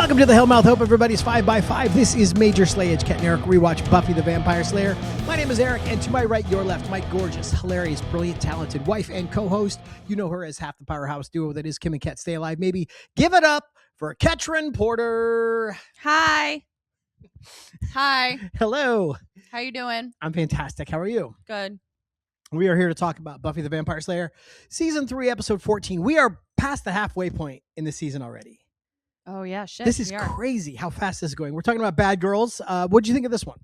Welcome to the Hellmouth. Hope everybody's 5x5. This is Major Slayage, Ket Arik, Rewatch, Buffy the Vampire Slayer. My name is Eric, and to my right, your left, my gorgeous, hilarious, brilliant, talented wife and co-host. You know her as half the powerhouse duo that is Kim and Ket. Stay alive, maybe. Give it up for Ketrin Porter. Hi. Hi. Hello. How you doing? I'm fantastic. How are you? Good. We are here to talk about Buffy the Vampire Slayer, Season 3, Episode 14. We are past the halfway point in the season already. Oh, yeah. Shit. This is crazy how fast this is going. We're talking about Bad Girls. What'd you think of this one?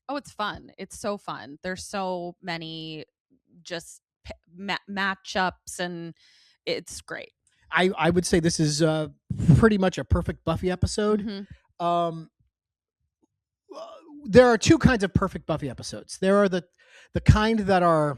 Oh, it's fun. It's so fun. There's so many just matchups, and it's great. I would say this is pretty much a perfect Buffy episode. Mm-hmm. There are two kinds of perfect Buffy episodes. There are the kind that are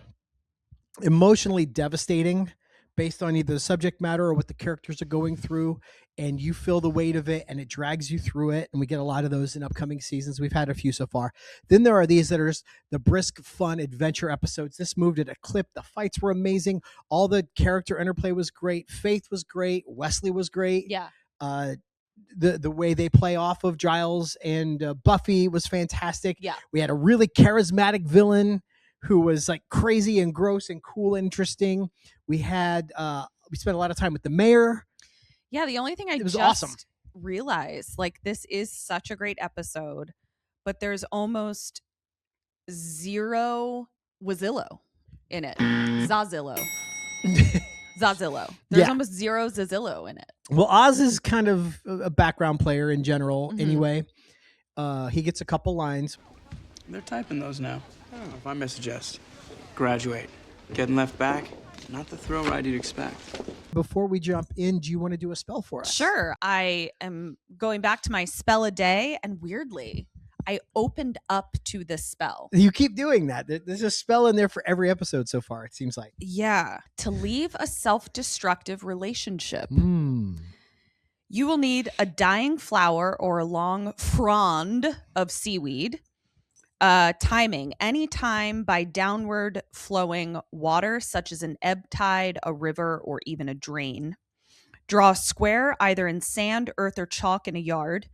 emotionally devastating based on either the subject matter or what the characters are going through, and you feel the weight of it and it drags you through it. And we get a lot of those in upcoming seasons. We've had a few so far. Then there are these that are just the brisk, fun adventure episodes. This moved at a clip. The fights were amazing. All the character interplay was great. Faith was great. Wesley was great. Yeah. The way they play off of Giles and Buffy was fantastic. Yeah. We had a really charismatic villain who was like crazy and gross and cool and interesting. We had we spent a lot of time with the mayor. Yeah, the only thing I just awesome. realized, like, this is such a great episode, but there's almost zero Wazillo in it. Zazillo. Zazillo. There's almost zero Zazillo in it. Well, Oz is kind of a background player in general anyway. He gets a couple lines. They're typing those now. I don't know if I may suggest. Graduate. Getting left back. Not the thrill ride you'd expect. Before we jump in, do you want to do a spell for us? Sure. I am going back to my spell a day, and weirdly, I opened up to this spell. You keep doing that. There's a spell in there for every episode so far, it seems like. Yeah. To leave a self-destructive relationship. You will need a dying flower or a long frond of seaweed. Timing, any time by downward flowing water, such as an ebb tide, a river, or even a drain. Draw a square either in sand, earth, or chalk in a yard.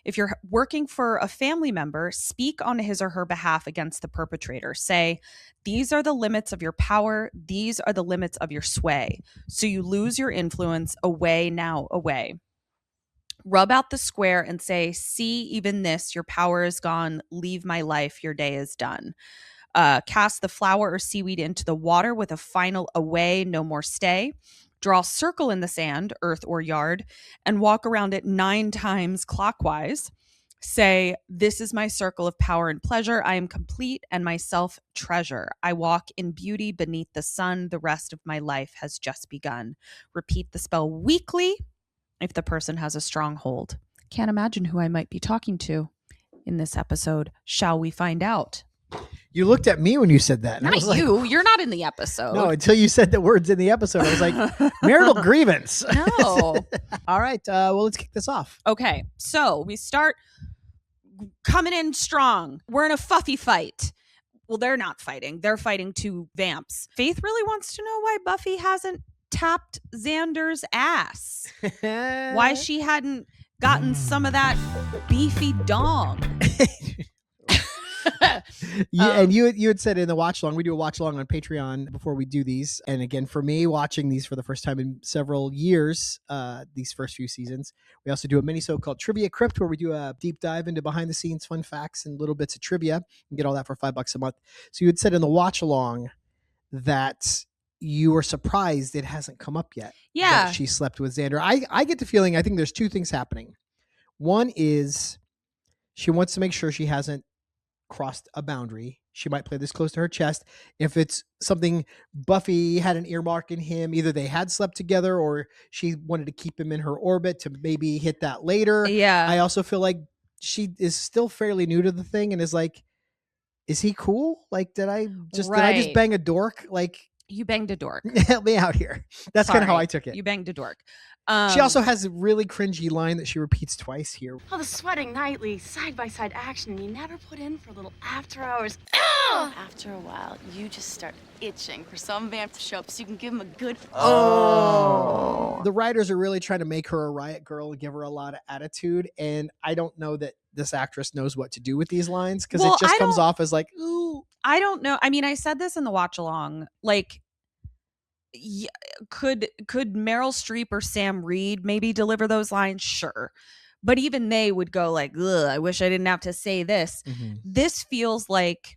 If you're working for a family member, speak on his or her behalf against the perpetrator. Say, these are the limits of your power. These are the limits of your sway. So you lose your influence. Away now, away. Rub out the square and say, see, even this, your power is gone. Leave my life. Your day is done. Cast the flower or seaweed into the water with a final away, no more stay. Draw a circle in the sand, earth, or yard, and walk around it 9 times clockwise. Say, this is my circle of power and pleasure. I am complete and myself treasure. I walk in beauty beneath the sun. The rest of my life has just begun. Repeat the spell weekly if the person has a strong hold. Can't imagine who I might be talking to in this episode. Shall we find out? You looked at me when you said that. Not you. Like, you're not in the episode. No, until you said the words in the episode. I was like, marital grievance. No. All right. Well, let's kick this off. Okay. So we start coming in strong. We're in a Fuffy fight. Well, they're not fighting. They're fighting 2 vamps. Faith really wants to know why Buffy hasn't tapped Xander's ass. Why she hadn't gotten some of that beefy dong. And you had said in the watch along, we do a watch along on Patreon before we do these. And again, for me, watching these for the first time in several years, these first few seasons, we also do a mini so-called Trivia Crypt where we do a deep dive into behind the scenes fun facts and little bits of trivia. You can get all that for $5 a month. So you had said in the watch along that you were surprised it hasn't come up yet. Yeah. That she slept with Xander. I get the feeling, I think there's 2 things happening. One is she wants to make sure she hasn't crossed a boundary. She might play this close to her chest. If it's something Buffy had an earmark in him, either they had slept together or she wanted to keep him in her orbit to maybe hit that later. Yeah. I also feel like she is still fairly new to the thing and is like, is he cool? Like, did I just bang a dork? Like, you banged a dork. Help me out here. That's kind of how I took it. You banged a dork. She also has a really cringy line that she repeats twice here. Oh, the sweating nightly side-by-side action, and you never put in for a little after hours. After a while, you just start itching for some vamp to show up so you can give him a good... Oh. The writers are really trying to make her a riot girl and give her a lot of attitude, and I don't know that this actress knows what to do with these lines, because it just comes off as like, ooh. I don't know. I mean, I said this in the watch along, like, could Meryl Streep or Sam Reed maybe deliver those lines? Sure. But even they would go like, ugh, I wish I didn't have to say this. Mm-hmm. This feels like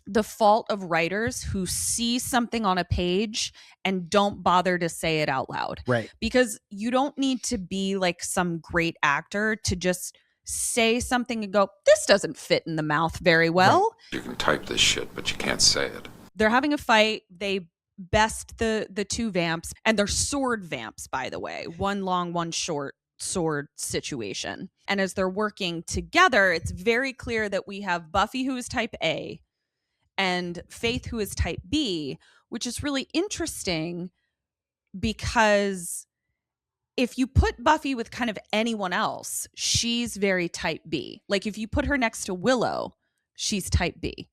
the fault of writers who see something on a page and don't bother to say it out loud. Right. Because you don't need to be like some great actor to just say something and go, this doesn't fit in the mouth very well. Right. You can type this shit, but you can't say it. They're having a fight. They best the two vamps, and they're sword vamps, by the way, one long, one short sword situation. And as they're working together, it's very clear that we have Buffy, who is type A, and Faith, who is type B, which is really interesting because if you put Buffy with kind of anyone else, she's very type B. Like if you put her next to Willow, she's type B.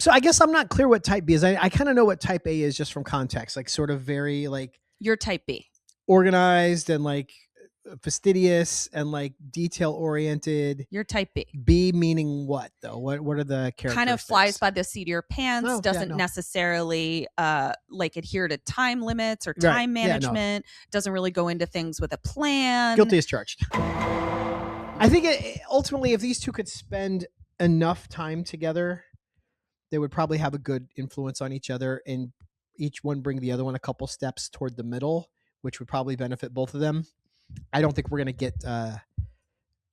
So I guess I'm not clear what type B is. I kind of know what type A is just from context, like sort of very like... You're type B. Organized and like fastidious and like detail oriented. You're type B. B meaning what though? What are the characteristics? Kind of flies by the seat of your pants, doesn't necessarily like adhere to time limits or time management, doesn't really go into things with a plan. Guilty as charged. I think ultimately if these two could spend enough time together, they would probably have a good influence on each other and each one bring the other one a couple steps toward the middle, which would probably benefit both of them. I don't think we're going to get,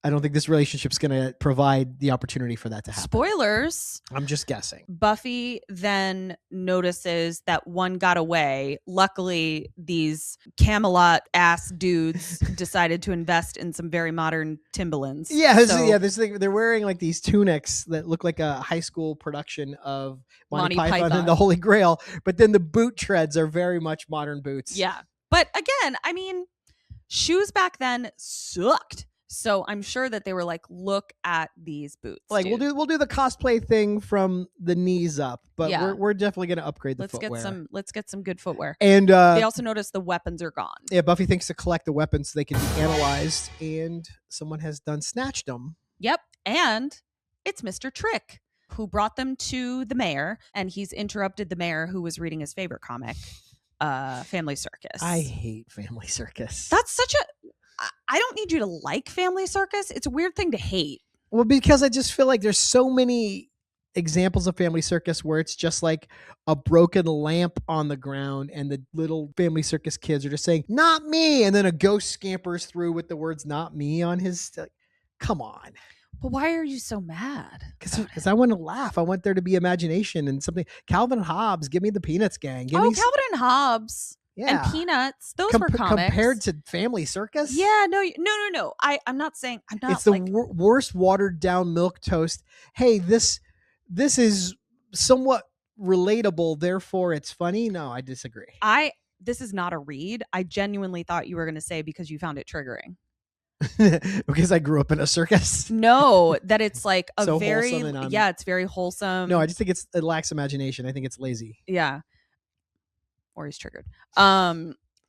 I don't think this relationship's going to provide the opportunity for that to happen. Spoilers. I'm just guessing. Buffy then notices that one got away. Luckily, these Camelot ass dudes decided to invest in some very modern Timberlands. Yeah, this thing, they're wearing like these tunics that look like a high school production of Monty Python and the Holy Grail, but then the boot treads are very much modern boots. Yeah. But again, I mean, shoes back then sucked. So I'm sure that they were like, look at these boots. Like dude. we'll do the cosplay thing from the knees up, but we're definitely going to upgrade the footwear. Let's get some good footwear. And they also notice the weapons are gone. Yeah, Buffy thinks to collect the weapons so they can be analyzed, and someone has done snatched them. Yep, and it's Mr. Trick who brought them to the mayor, and he's interrupted the mayor who was reading his favorite comic, Family Circus. I hate Family Circus. That's such a... I don't need you to like Family Circus. It's a weird thing to hate. Well, because I just feel like there's so many examples of Family Circus where it's just like a broken lamp on the ground and the little Family Circus kids are just saying, not me. And then a ghost scampers through with the words, not me on his... Like, come on. But why are you so mad? Because I want to laugh. I want there to be imagination and something. Calvin and Hobbes, give me the Peanuts gang. Calvin and Hobbes. Yeah. And Peanuts. Those were comics. Compared to Family Circus? Yeah, no. I'm not saying... I'm not. It's the worst watered down milquetoast. Hey, this is somewhat relatable, therefore it's funny. No, I disagree. This is not a read. I genuinely thought you were going to say because you found it triggering. Because I grew up in a circus. No, that it's like a so very... Yeah, it's very wholesome. No, I just think it lacks imagination. I think it's lazy. Yeah. Or he's triggered.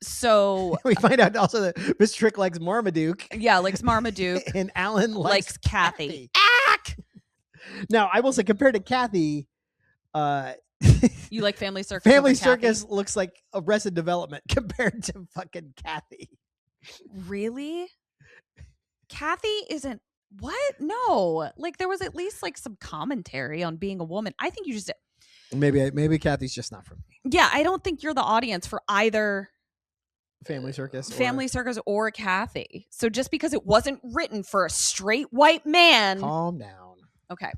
So we find out also that Mr. Trick likes Marmaduke. Yeah, likes Marmaduke. And Alan likes Kathy. Ack! Now, I will say, compared to Kathy, you like Family Circus? Family Circus looks like Arrested Development compared to fucking Kathy. Really? Kathy isn't... What? No. Like, there was at least like some commentary on being a woman. I think you just... Maybe Kathy's just not for me. Yeah, I don't think you're the audience for either Family Circus or Kathy. So just because it wasn't written for a straight white man... Calm down. Okay.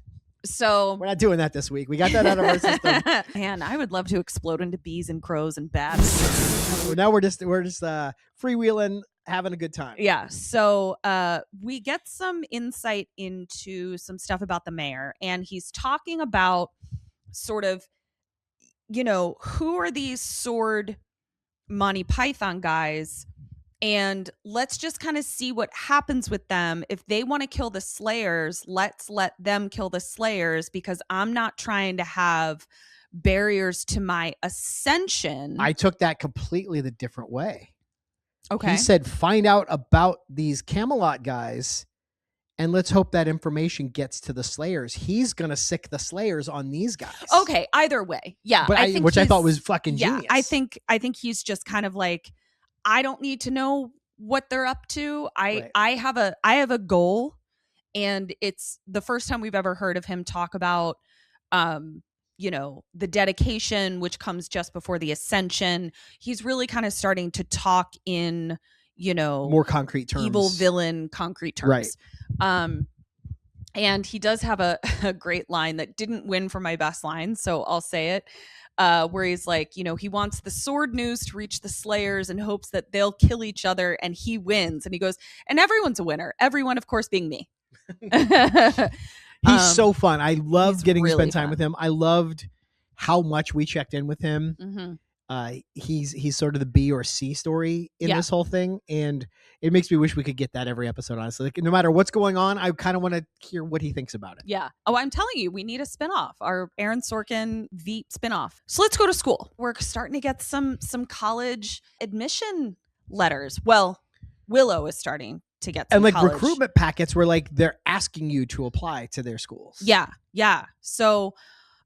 So... We're not doing that this week. We got that out of our system. Man, I would love to explode into bees and crows and bats. Now we're just freewheeling, having a good time. Yeah. So we get some insight into some stuff about the mayor, and he's talking about sort of, who are these sword Monty Python guys And let's just kind of see what happens with them. If they want to kill the Slayers, let's let them kill the Slayers, because I'm not trying to have barriers to my ascension. I took that completely the different way. Okay. He said, find out about these Camelot guys, and let's hope that information gets to the Slayers. He's going to sick the Slayers on these guys. Okay, either way. Yeah. But which I thought was fucking genius. I think he's just kind of like, I don't need to know what they're up to. I have a goal, and it's the first time we've ever heard of him talk about the dedication, which comes just before the ascension. He's really kind of starting to talk in, more concrete terms. Evil villain concrete terms. Right. And he does have a great line that didn't win for my best line, so I'll say it. Where he's like, he wants the sword news to reach the Slayers and hopes that they'll kill each other and he wins. And he goes, and everyone's a winner. Everyone, of course, being me. He's so fun. I loved getting to really spend time fun. with him. I loved how much we checked in with him. Mm-hmm. He's sort of the B or C story in this whole thing, and it makes me wish we could get that every episode, honestly. Like, no matter what's going on, I kind of want to hear what he thinks about it. Yeah. Oh, I'm telling you, we need a spinoff, our Aaron Sorkin Veep spinoff. So let's go to school. We're starting to get some college admission letters. Well, Willow is starting to get some and like college recruitment packets where like they're asking you to apply to their schools. Yeah. So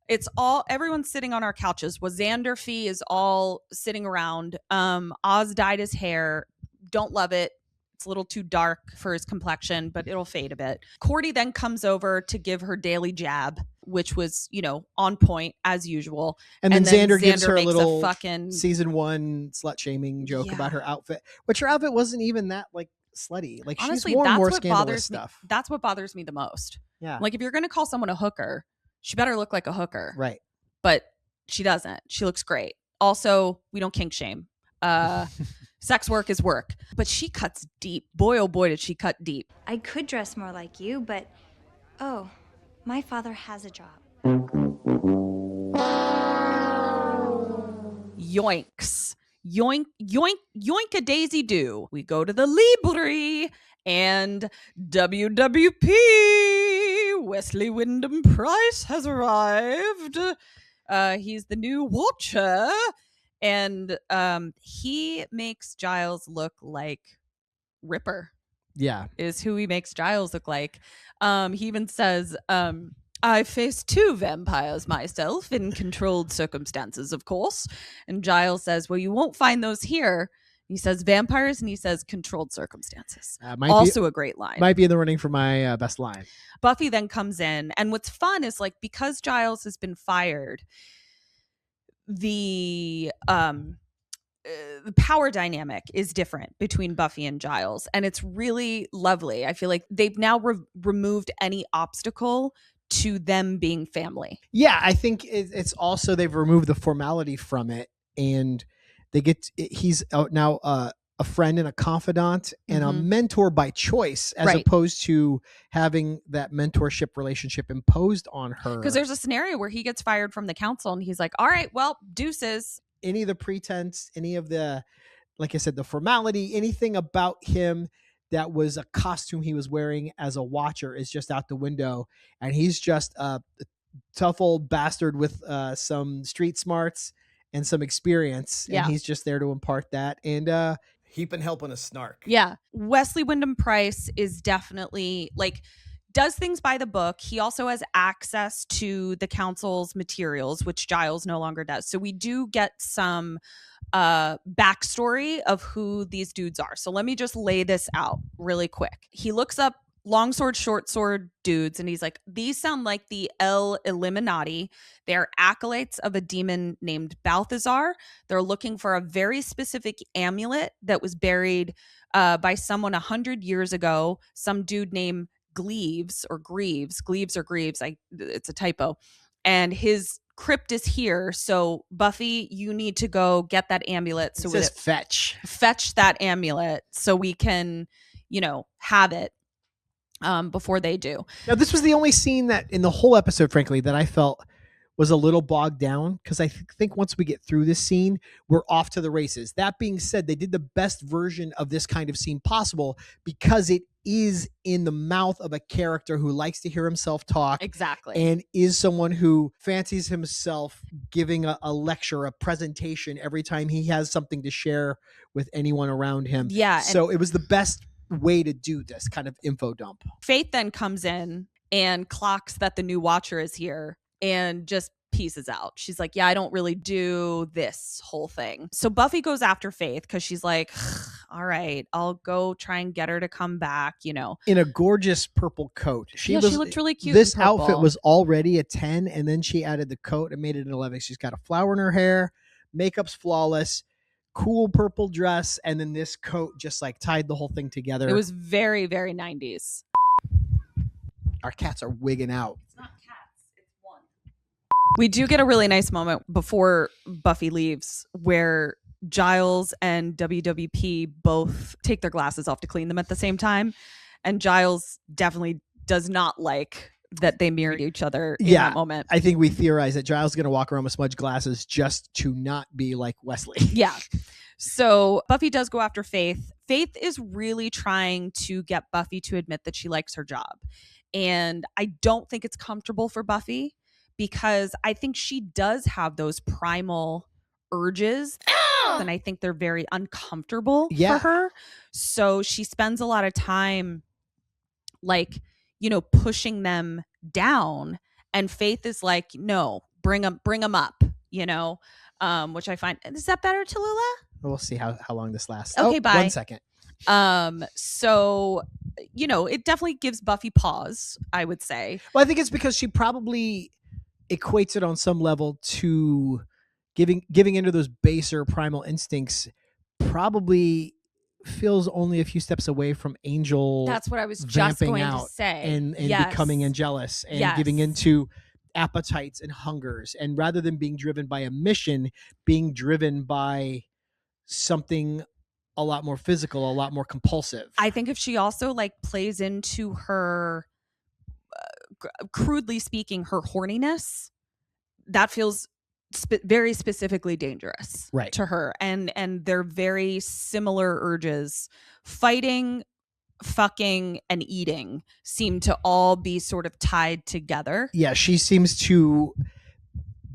it's all, everyone's sitting on our couches. Xander Fee is all sitting around. Oz dyed his hair. Don't love it. It's a little too dark for his complexion, but it'll fade a bit. Cordy then comes over to give her daily jab, which was, on point as usual. And then Xander gives her a makes little fucking season 1 slut shaming joke about her outfit, which her outfit wasn't even that like slutty. Like, honestly, she's worn that's more what scandalous bothers stuff. me. That's what bothers me the most. Yeah. Like, if you're going to call someone a hooker, she better look like a hooker. Right. But she doesn't. She looks great. Also, we don't kink shame. Sex work is work. But she cuts deep. Boy, oh boy, did she cut deep. I could dress more like you, but oh, my father has a job. Yoinks. Yoink, yoink, yoink a daisy do. We go to the library and WWP. Wesley Wyndham Price has arrived. He's the new Watcher. And he makes Giles look like Ripper. Yeah. Is who he makes Giles look like. He even says, I faced 2 vampires myself in controlled circumstances, of course. And Giles says, well, you won't find those here. He says vampires and he says controlled circumstances. Also a great line. Might be in the running for my best line. Buffy then comes in. And what's fun is, like, because Giles has been fired, the power dynamic is different between Buffy and Giles. And it's really lovely. I feel like they've now removed any obstacle to them being family. Yeah, I think it's also they've removed the formality from it, and they get he's now a friend and a confidant and a mentor by choice, as opposed to having that mentorship relationship imposed on her. Because there's a scenario where he gets fired from the council and he's like, all right, well, deuces. Any of the pretense, any of the, like I said, the formality, anything about him that was a costume he was wearing as a Watcher is just out the window. And he's just a tough old bastard with some street smarts and some experience. Yeah. And he's just there to impart that. And heaping help on a snark. Yeah. Wesley Wyndham Price is definitely, like, does things by the book. He also has access to the council's materials, which Giles no longer does. So we do get some backstory of who these dudes are. So let me just lay this out really quick. He looks up long sword, short sword dudes, and he's like, these sound like the El Illuminati. They're acolytes of a demon named Balthazar. They're looking for a very specific amulet that was buried by someone 100 years ago, some dude named Greaves. It's a typo. And his crypt is here. So Buffy, you need to go get that amulet. So it says fetch that amulet so we can, have it before they do. Now, this was the only scene that in the whole episode, frankly, that I felt was a little bogged down because I think once we get through this scene, we're off to the races. That being said, they did the best version of this kind of scene possible because it is in the mouth of a character who likes to hear himself talk. Exactly. And is someone who fancies himself giving a lecture, a presentation every time he has something to share with anyone around him. Yeah. So it was the best way to do this kind of info dump. Faith then comes in and clocks that the new Watcher is here and just pieces out. She's like, yeah, I don't really do this whole thing. So Buffy goes after Faith because she's like, all right, I'll go try and get her to come back, you know. In a gorgeous purple coat. She looked really cute. This outfit was already a 10, and then she added the coat and made it an 11. She's got a flower in her hair, makeup's flawless, cool purple dress, and then this coat just like tied the whole thing together. It was very, very 90s. Our cats are wigging out. It's not cats, it's one. We do get a really nice moment before Buffy leaves where Giles and WWP both take their glasses off to clean them at the same time. And Giles definitely does not like that they mirrored each other in that moment. I think we theorize that Giles is going to walk around with smudged glasses just to not be like Wesley. Yeah. So Buffy does go after Faith. Faith is really trying to get Buffy to admit that she likes her job. And I don't think it's comfortable for Buffy because I think she does have those primal urges. And I think they're very uncomfortable for her. So she spends a lot of time like, you know, pushing them down. And Faith is like, no, bring them up, you know, which I find, is that better, Tallulah? We'll see how long this lasts. Okay, bye. 1 second. So, you know, it definitely gives Buffy pause, I would say. Well, I think it's because she probably equates it on some level to giving into those baser primal instincts, probably feels only a few steps away from Angel. That's what I was just going to say. And becoming Angelus and giving into appetites and hungers. And rather than being driven by a mission, being driven by something a lot more physical, a lot more compulsive. I think if she also like plays into her, crudely speaking, her horniness, that feels very specifically dangerous to her. And they're very similar urges. Fighting, fucking, and eating seem to all be sort of tied together. Yeah, she seems to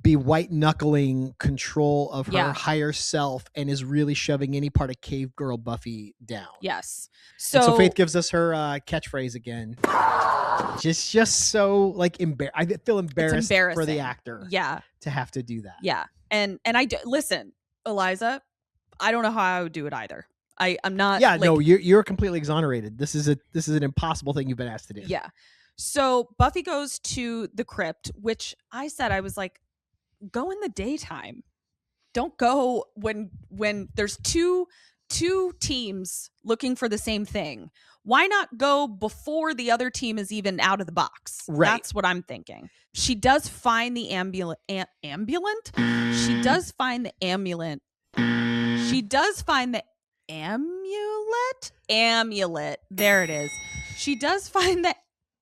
be white knuckling control of her higher self and is really shoving any part of cave girl Buffy down. Yes. So Faith gives us her catchphrase again. Just so like I feel embarrassed for the actor. Yeah. To have to do that. Yeah. And I listen, Eliza, I don't know how I would do it either. I'm not. Yeah. No, you're completely exonerated. This is an impossible thing you've been asked to do. Yeah. So Buffy goes to the crypt, which I was like, go in the daytime. Don't go when there's two teams looking for the same thing. Why not go before the other team is even out of the box? Right. That's what I'm thinking. She does find the ambulant. She does find the amulet. She does find the amulet. There it is. She does find the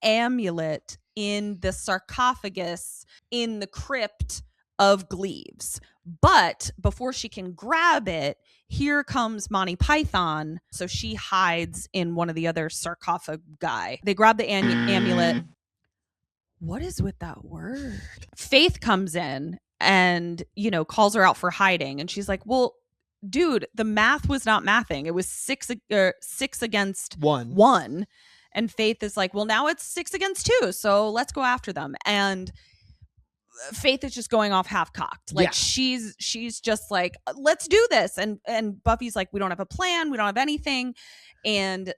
amulet in the sarcophagus in the crypt of Gleaves. But before she can grab it, here comes Monty Python. So she hides in one of the other sarcophagi. They grab the amulet. What is with that word? Faith comes in and, you know, calls her out for hiding. And she's like, well, dude, the math was not mathing. It was six against one. And Faith is like, well, now it's 6 against 2. So let's go after them. And Faith is just going off half cocked. Like she's just like, let's do this. And Buffy's like, we don't have a plan. We don't have anything. And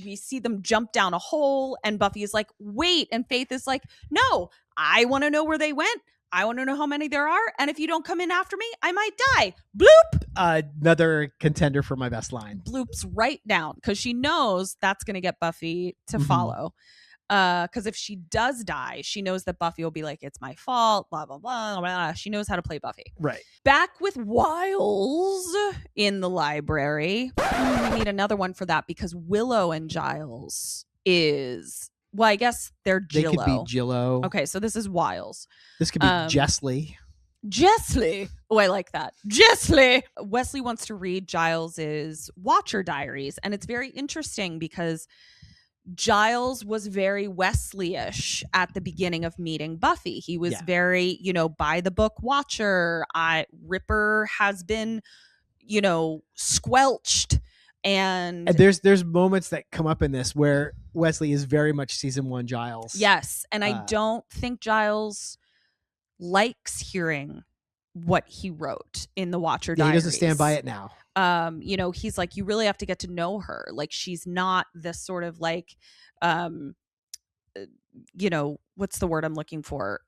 we see them jump down a hole. And Buffy is like, wait. And Faith is like, no, I want to know where they went. I want to know how many there are. And if you don't come in after me, I might die. Bloop. Another contender for my best line. Bloops right down. Because she knows that's going to get Buffy to follow. Because if she does die, she knows that Buffy will be like, it's my fault, blah, blah, blah, blah. She knows how to play Buffy. Right. Back with Wiles in the library. We need another one for that because Willow and Giles is Well, I guess they're Jillo. They could be Jillo. Okay, so this is Wiles. This could be Jessley. Jessley. Oh, I like that. Jessley. Wesley wants to read Giles's Watcher diaries, and it's very interesting because Giles was very Wesley-ish at the beginning of meeting Buffy. He was very, by the book Watcher. Ripper has been, squelched. And there's moments that come up in this where Wesley is very much season 1 Giles. Yes. And I don't think Giles likes hearing what he wrote in the Watcher diaries. He doesn't stand by it now. He's like, you really have to get to know her. Like, she's not this sort of like, what's the word I'm looking for?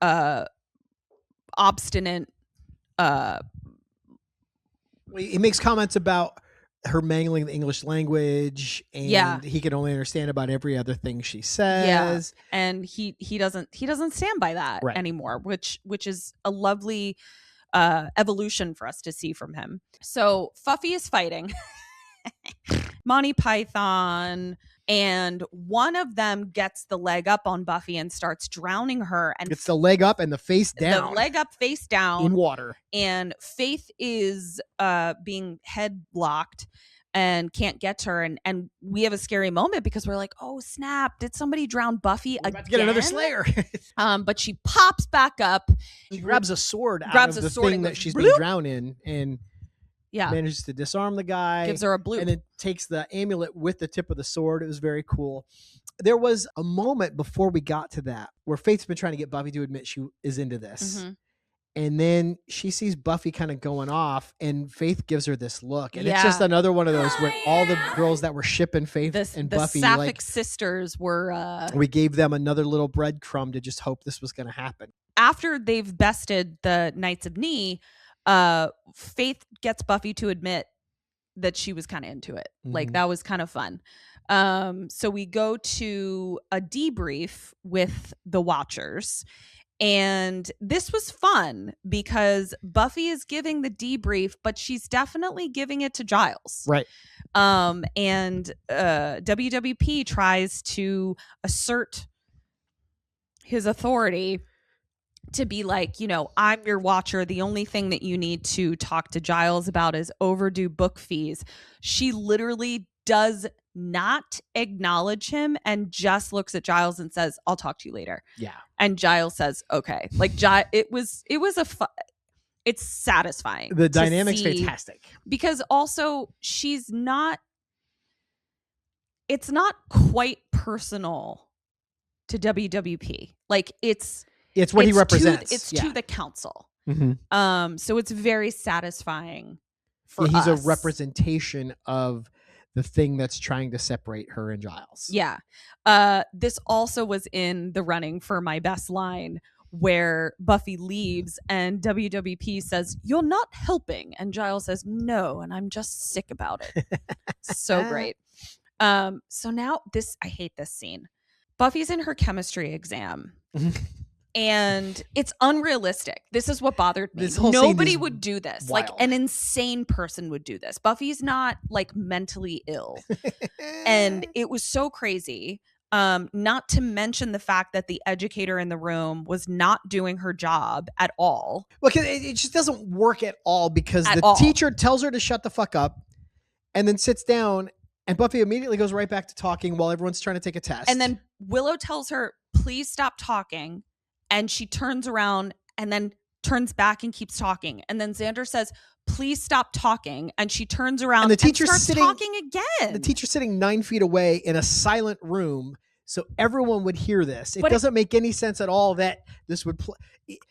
Obstinate. He makes comments about her mangling the English language, and he can only understand about every other thing she says. Yeah. And he doesn't stand by that anymore, which is a lovely evolution for us to see from him. So Fuffy is fighting Monty Python, and one of them gets the leg up on Buffy and starts drowning her. And it's the leg up and the face down. The leg up, face down in water. And Faith is being head blocked and can't get to her. And we have a scary moment because we're like, oh snap, did somebody drown Buffy again? About to get another Slayer. But she pops back up. She grabs a sword out of the thing that she's been drowned in, and manages to disarm the guy. Gives her a bloop. And then takes the amulet with the tip of the sword. It was very cool. There was a moment before we got to that where Faith's been trying to get Buffy to admit she is into this. Mm-hmm. And then she sees Buffy kind of going off, and Faith gives her this look. And it's just another one of those where all the girls that were shipping Faith and Buffy. The Sapphic sisters were... we gave them another little breadcrumb to just hope this was going to happen. After they've bested the Knights of Ni, Faith gets Buffy to admit that she was kind of into it. Mm-hmm. Like, that was kind of fun. So we go to a debrief with the Watchers, and this was fun because Buffy is giving the debrief, but she's definitely giving it to Giles. Right. And WWP tries to assert his authority to be like, I'm your Watcher. The only thing that you need to talk to Giles about is overdue book fees. She literally does not acknowledge him and just looks at Giles and says, I'll talk to you later. Yeah. And Giles says, okay. Like, it was it's satisfying. The dynamic's fantastic. Because also it's not quite personal to WWP. Like, it's what he represents. It's to the council. Mm-hmm. So it's very satisfying for us. He's a representation of the thing that's trying to separate her and Giles. Yeah. This also was in the running for my best line, where Buffy leaves and WWP says, "You're not helping." And Giles says, "No, and I'm just sick about it." So great. So now I hate this scene. Buffy's in her chemistry exam. And it's unrealistic. This is what bothered me. Nobody would do this. Wild. Like, an insane person would do this. Buffy's not like mentally ill. And it was so crazy. Not to mention the fact that the educator in the room was not doing her job at all. Well, it just doesn't work at all because teacher tells her to shut the fuck up and then sits down, and Buffy immediately goes right back to talking while everyone's trying to take a test. And then Willow tells her, please stop talking. And she turns around and then turns back and keeps talking. And then Xander says, please stop talking. And she turns around and, the teacher's starts talking again. The teacher's sitting 9 feet away in a silent room, so everyone would hear this. It doesn't make any sense at all that this would play.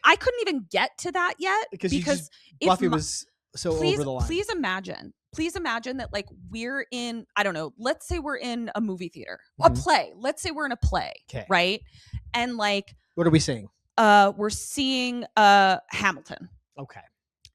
I couldn't even get to that yet because Buffy was so over the line. Please imagine that, like, we're in, I don't know, let's say we're in a movie theater, a play. Let's say we're in a play, right? And like, what are we seeing? We're seeing Hamilton. Okay.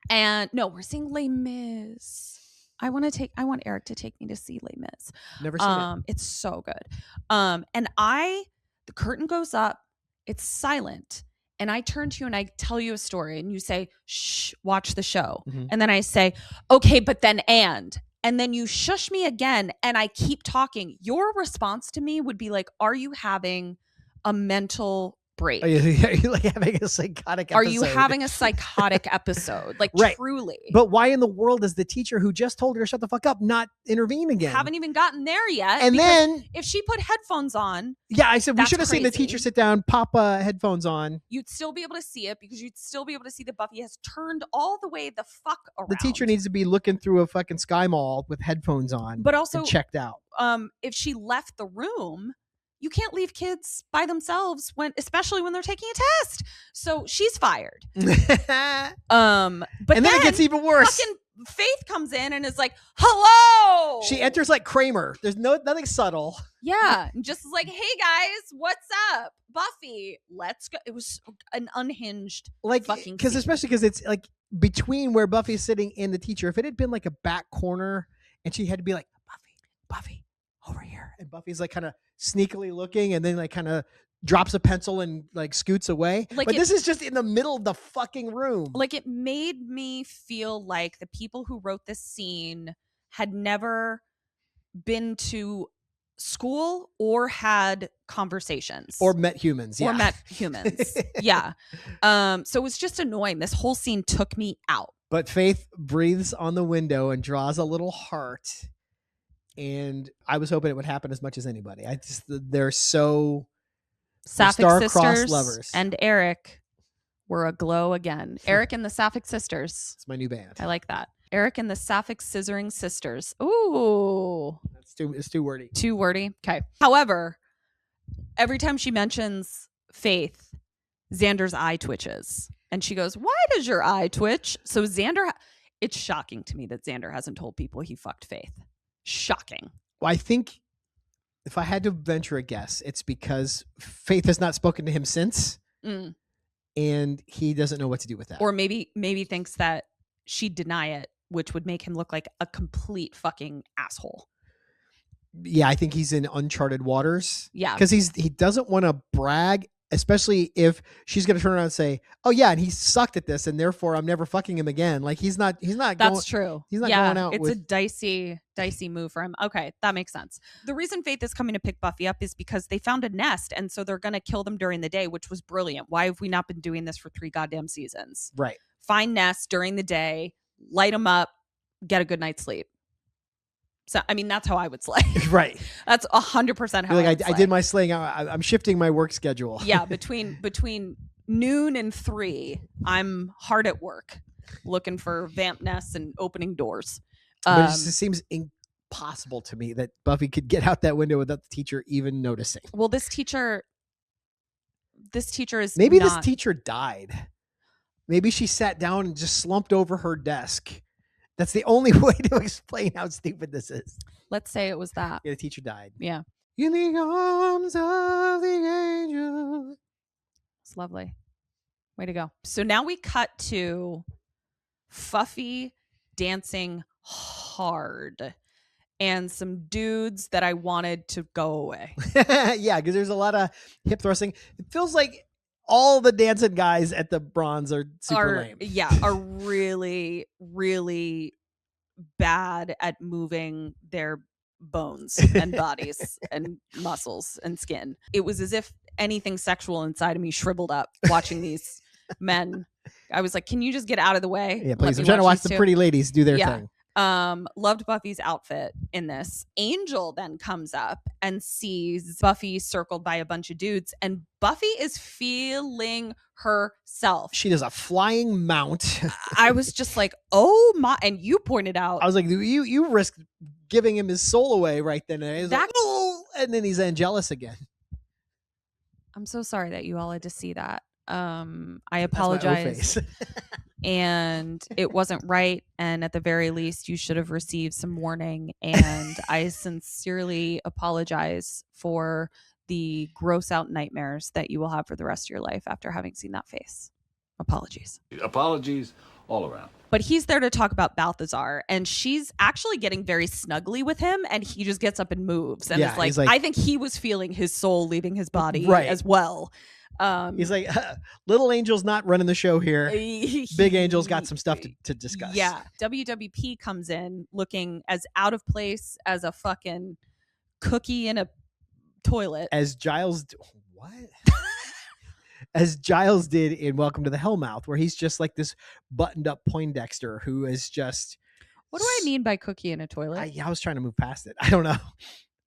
And no, we're seeing Les Mis. I want Eric to take me to see Les Mis. Never seen it. It's so good. And the curtain goes up, it's silent, and I turn to you and I tell you a story, and you say, shh, watch the show. Mm-hmm. And then I say, okay, but then and then you shush me again, and I keep talking. Your response to me would be like, are you having a mental break. Are you like having a psychotic episode? Are you having a psychotic episode? Like, Right. truly. But why in the world does the teacher who just told her to shut the fuck up not intervene again? Haven't even gotten there yet. And because then, if she put headphones on, yeah, I said we That's should have seen the crazy. teacher sit down, pop headphones on. you'd still be able to see it because you'd still be able to see that Buffy has turned all the way the fuck around. The teacher needs to be looking through a fucking Sky Mall with headphones on, But also, and checked out. if she left the room, you can't leave kids by themselves especially when they're taking a test. So she's fired. But And then it gets even worse. Fucking Faith comes in and is like, "Hello." She enters like Kramer. There's nothing subtle. Yeah, and just like, "Hey guys, what's up, Buffy? Let's go." It was an unhinged Like, fucking because scene. especially because it's like between where Buffy's sitting and the teacher. If it had been like a back corner and she had to be like, Buffy, over here, and Buffy's like kind of sneakily looking, and then like kind of drops a pencil and like scoots away. Like but it- this is just in the middle of the fucking room. Like, it made me feel like the people who wrote this scene had never been to school or had conversations or met humans. or Yeah. met humans. Yeah. So it was just annoying. This whole scene took me out. But Faith breathes on the window and draws a little heart. And I was hoping it would happen as much as anybody. They're so Sapphic star-crossed sisters lovers. and Eric were aglow again. Eric and the Sapphic sisters. It's my new band. I like that. Eric and the Sapphic scissoring sisters. Ooh. It's too wordy. Too wordy. Okay. However, every time she mentions Faith, Xander's eye twitches. And she goes, "Why does your eye twitch?" So Xander, it's shocking to me that Xander hasn't told people he fucked Faith. Shocking. Well, I think if I had to venture a guess, it's because Faith has not spoken to him since, and he doesn't know what to do with that. Or maybe thinks that she'd deny it, which would make him look like a complete fucking asshole. Yeah, I think he's in uncharted waters. Yeah. Because he doesn't want to brag, especially if she's going to turn around and say, "Oh yeah, and he sucked at this, and therefore I'm never fucking him again." Like he's not. That's true. He's not yeah, going out it's with- a dicey move for him. Okay, that makes sense. The reason Faith is coming to pick Buffy up is because they found a nest, and so they're going to kill them during the day, which was brilliant. Why have we not been doing this for 3 goddamn seasons? Right. Find nests during the day, light them up, get a good night's sleep. So, I mean, that's how I would slay. Right. That's 100% how Like I would I slay. did my slaying. I'm shifting my work schedule. Yeah, between noon and 3, I'm hard at work looking for vamp nests and opening doors. But it just seems impossible to me that Buffy could get out that window without the teacher even noticing. Well, this teacher is Maybe not, this teacher died. Maybe she sat down and just slumped over her desk. That's the only way to explain how stupid this is. Let's say it was that. Yeah, the teacher died. Yeah, In the arms of the angel. it's lovely. Way to go. So now we cut to Buffy dancing hard and some dudes that I wanted to go away. Yeah, because there's a lot of hip thrusting. It feels like all the dancing guys at the bronze are super lame. Yeah, are really, really bad at moving their bones and bodies and muscles and skin. It was as if anything sexual inside of me shriveled up watching these men. I was like, can you just get out of the way? Yeah, Let please. me I'm trying to watch these the two. pretty ladies do their Yeah. thing. Loved Buffy's outfit in this. Angel then comes up and sees Buffy circled by a bunch of dudes, and Buffy is feeling herself. She does a flying mount. I was just like, oh my, and you pointed out I was like, you risked giving him his soul away right then. And, he's like, That- "Oh," and then he's angelus again. I'm so sorry that you all had to see that. I That's my apologize. O-face. And it wasn't right. And at the very least, you should have received some warning. And I sincerely apologize for the gross out nightmares that you will have for the rest of your life after having seen that face. Apologies. Apologies all around. But he's there to talk about Balthazar, and she's actually getting very snuggly with him, and he just gets up and moves. And Yeah, it's like, he's like- I think he was feeling his soul leaving his body Right. as well. He's like, little angel's not running the show here. Big Angel's got some stuff to discuss. Yeah. WWP comes in looking as out of place as a fucking cookie in a toilet. As Giles, what? As Giles did in Welcome to the Hellmouth, where he's just like this buttoned up Poindexter who is just. What do I mean by cookie in a toilet? I was trying to move past it. I don't know.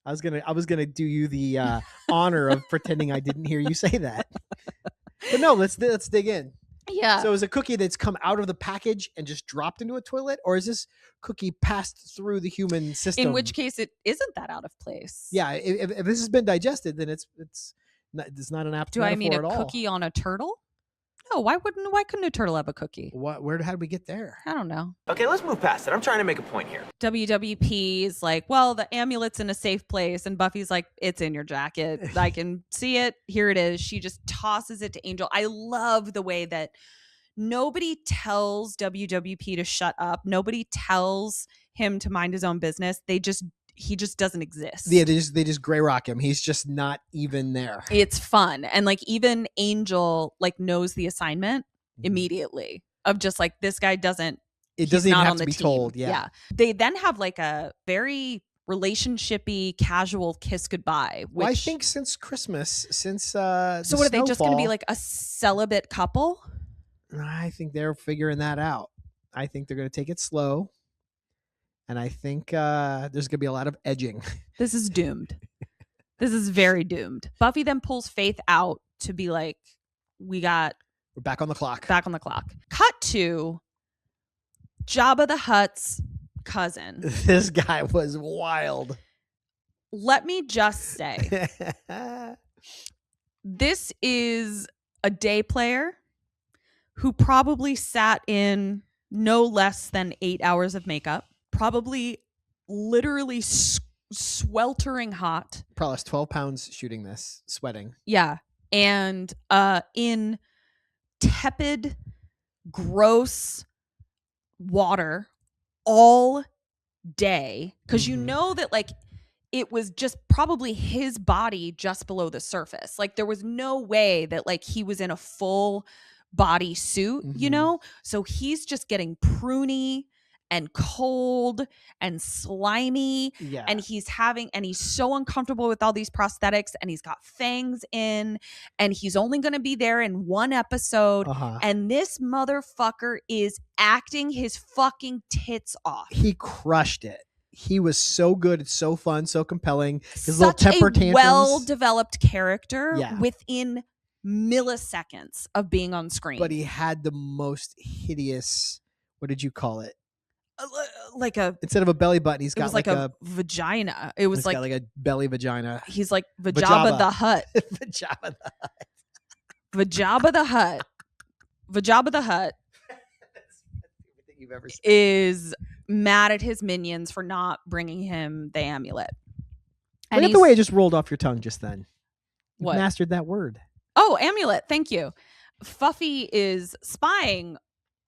I was gonna do you the honor of pretending I didn't hear you say that. But no, let's dig in. Yeah. So is a cookie that's come out of the package and just dropped into a toilet, or is this cookie passed through the human system? In which case, it isn't that out of place. Yeah, if this has been digested, then it's not an apt Do I mean metaphor a at all. cookie on a turtle? No, why couldn't a turtle have a cookie? How did we get there? I don't know. Okay, let's move past it. I'm trying to make a point here. WWP is like, well, the amulet's in a safe place. And Buffy's like, it's in your jacket. I can see it. Here it is. She just tosses it to Angel. I love the way that nobody tells WWP to shut up. Nobody tells him to mind his own business. He just doesn't exist. Yeah, they just gray rock him. He's just not even there. It's fun. And like even Angel like knows the assignment immediately of just like this guy doesn't Even have to be told. Yeah. They then have like a very relationshipy casual kiss goodbye. Which, Well, I think since Christmas, since so what are they just going to be like a celibate couple? I think they're figuring that out. I think they're going to take it slow. And I think there's going to be a lot of edging. This is doomed. This is very doomed. Buffy then pulls Faith out to be like, we're back on the clock. Back on the clock. Cut to Jabba the Hutt's cousin. This guy was wild. Let me just say, this is a day player who probably sat in no less than 8 hours of makeup. Probably literally sweltering hot. Probably lost 12 pounds shooting this, sweating. Yeah. And in tepid, gross water all day. Because you know that like it was just probably his body just below the surface. Like there was no way that like he was in a full body suit, you know? So he's just getting pruny and cold and slimy. Yeah. And he's so uncomfortable with all these prosthetics, and he's got fangs in, and he's only going to be there in one episode. And this motherfucker is acting his fucking tits off. He crushed it. He was so good. It's so fun, so compelling. His Such little temper a tantrums. well-developed character Yeah. within milliseconds of being on screen. But he had the most hideous, what did you call it? Like a Instead of a belly button, he's it got was like a vagina. It was he's like got like a belly vagina. he's like Vajabba the Hutt. Vajabba the Hutt. Vajabba the Hutt. Vajabba the Hutt Everything you've ever said. is mad at his minions for not bringing him the amulet. And Look at the way it just rolled off your tongue just then. You What? mastered that word. Oh, amulet. Thank you. Fuffy is spying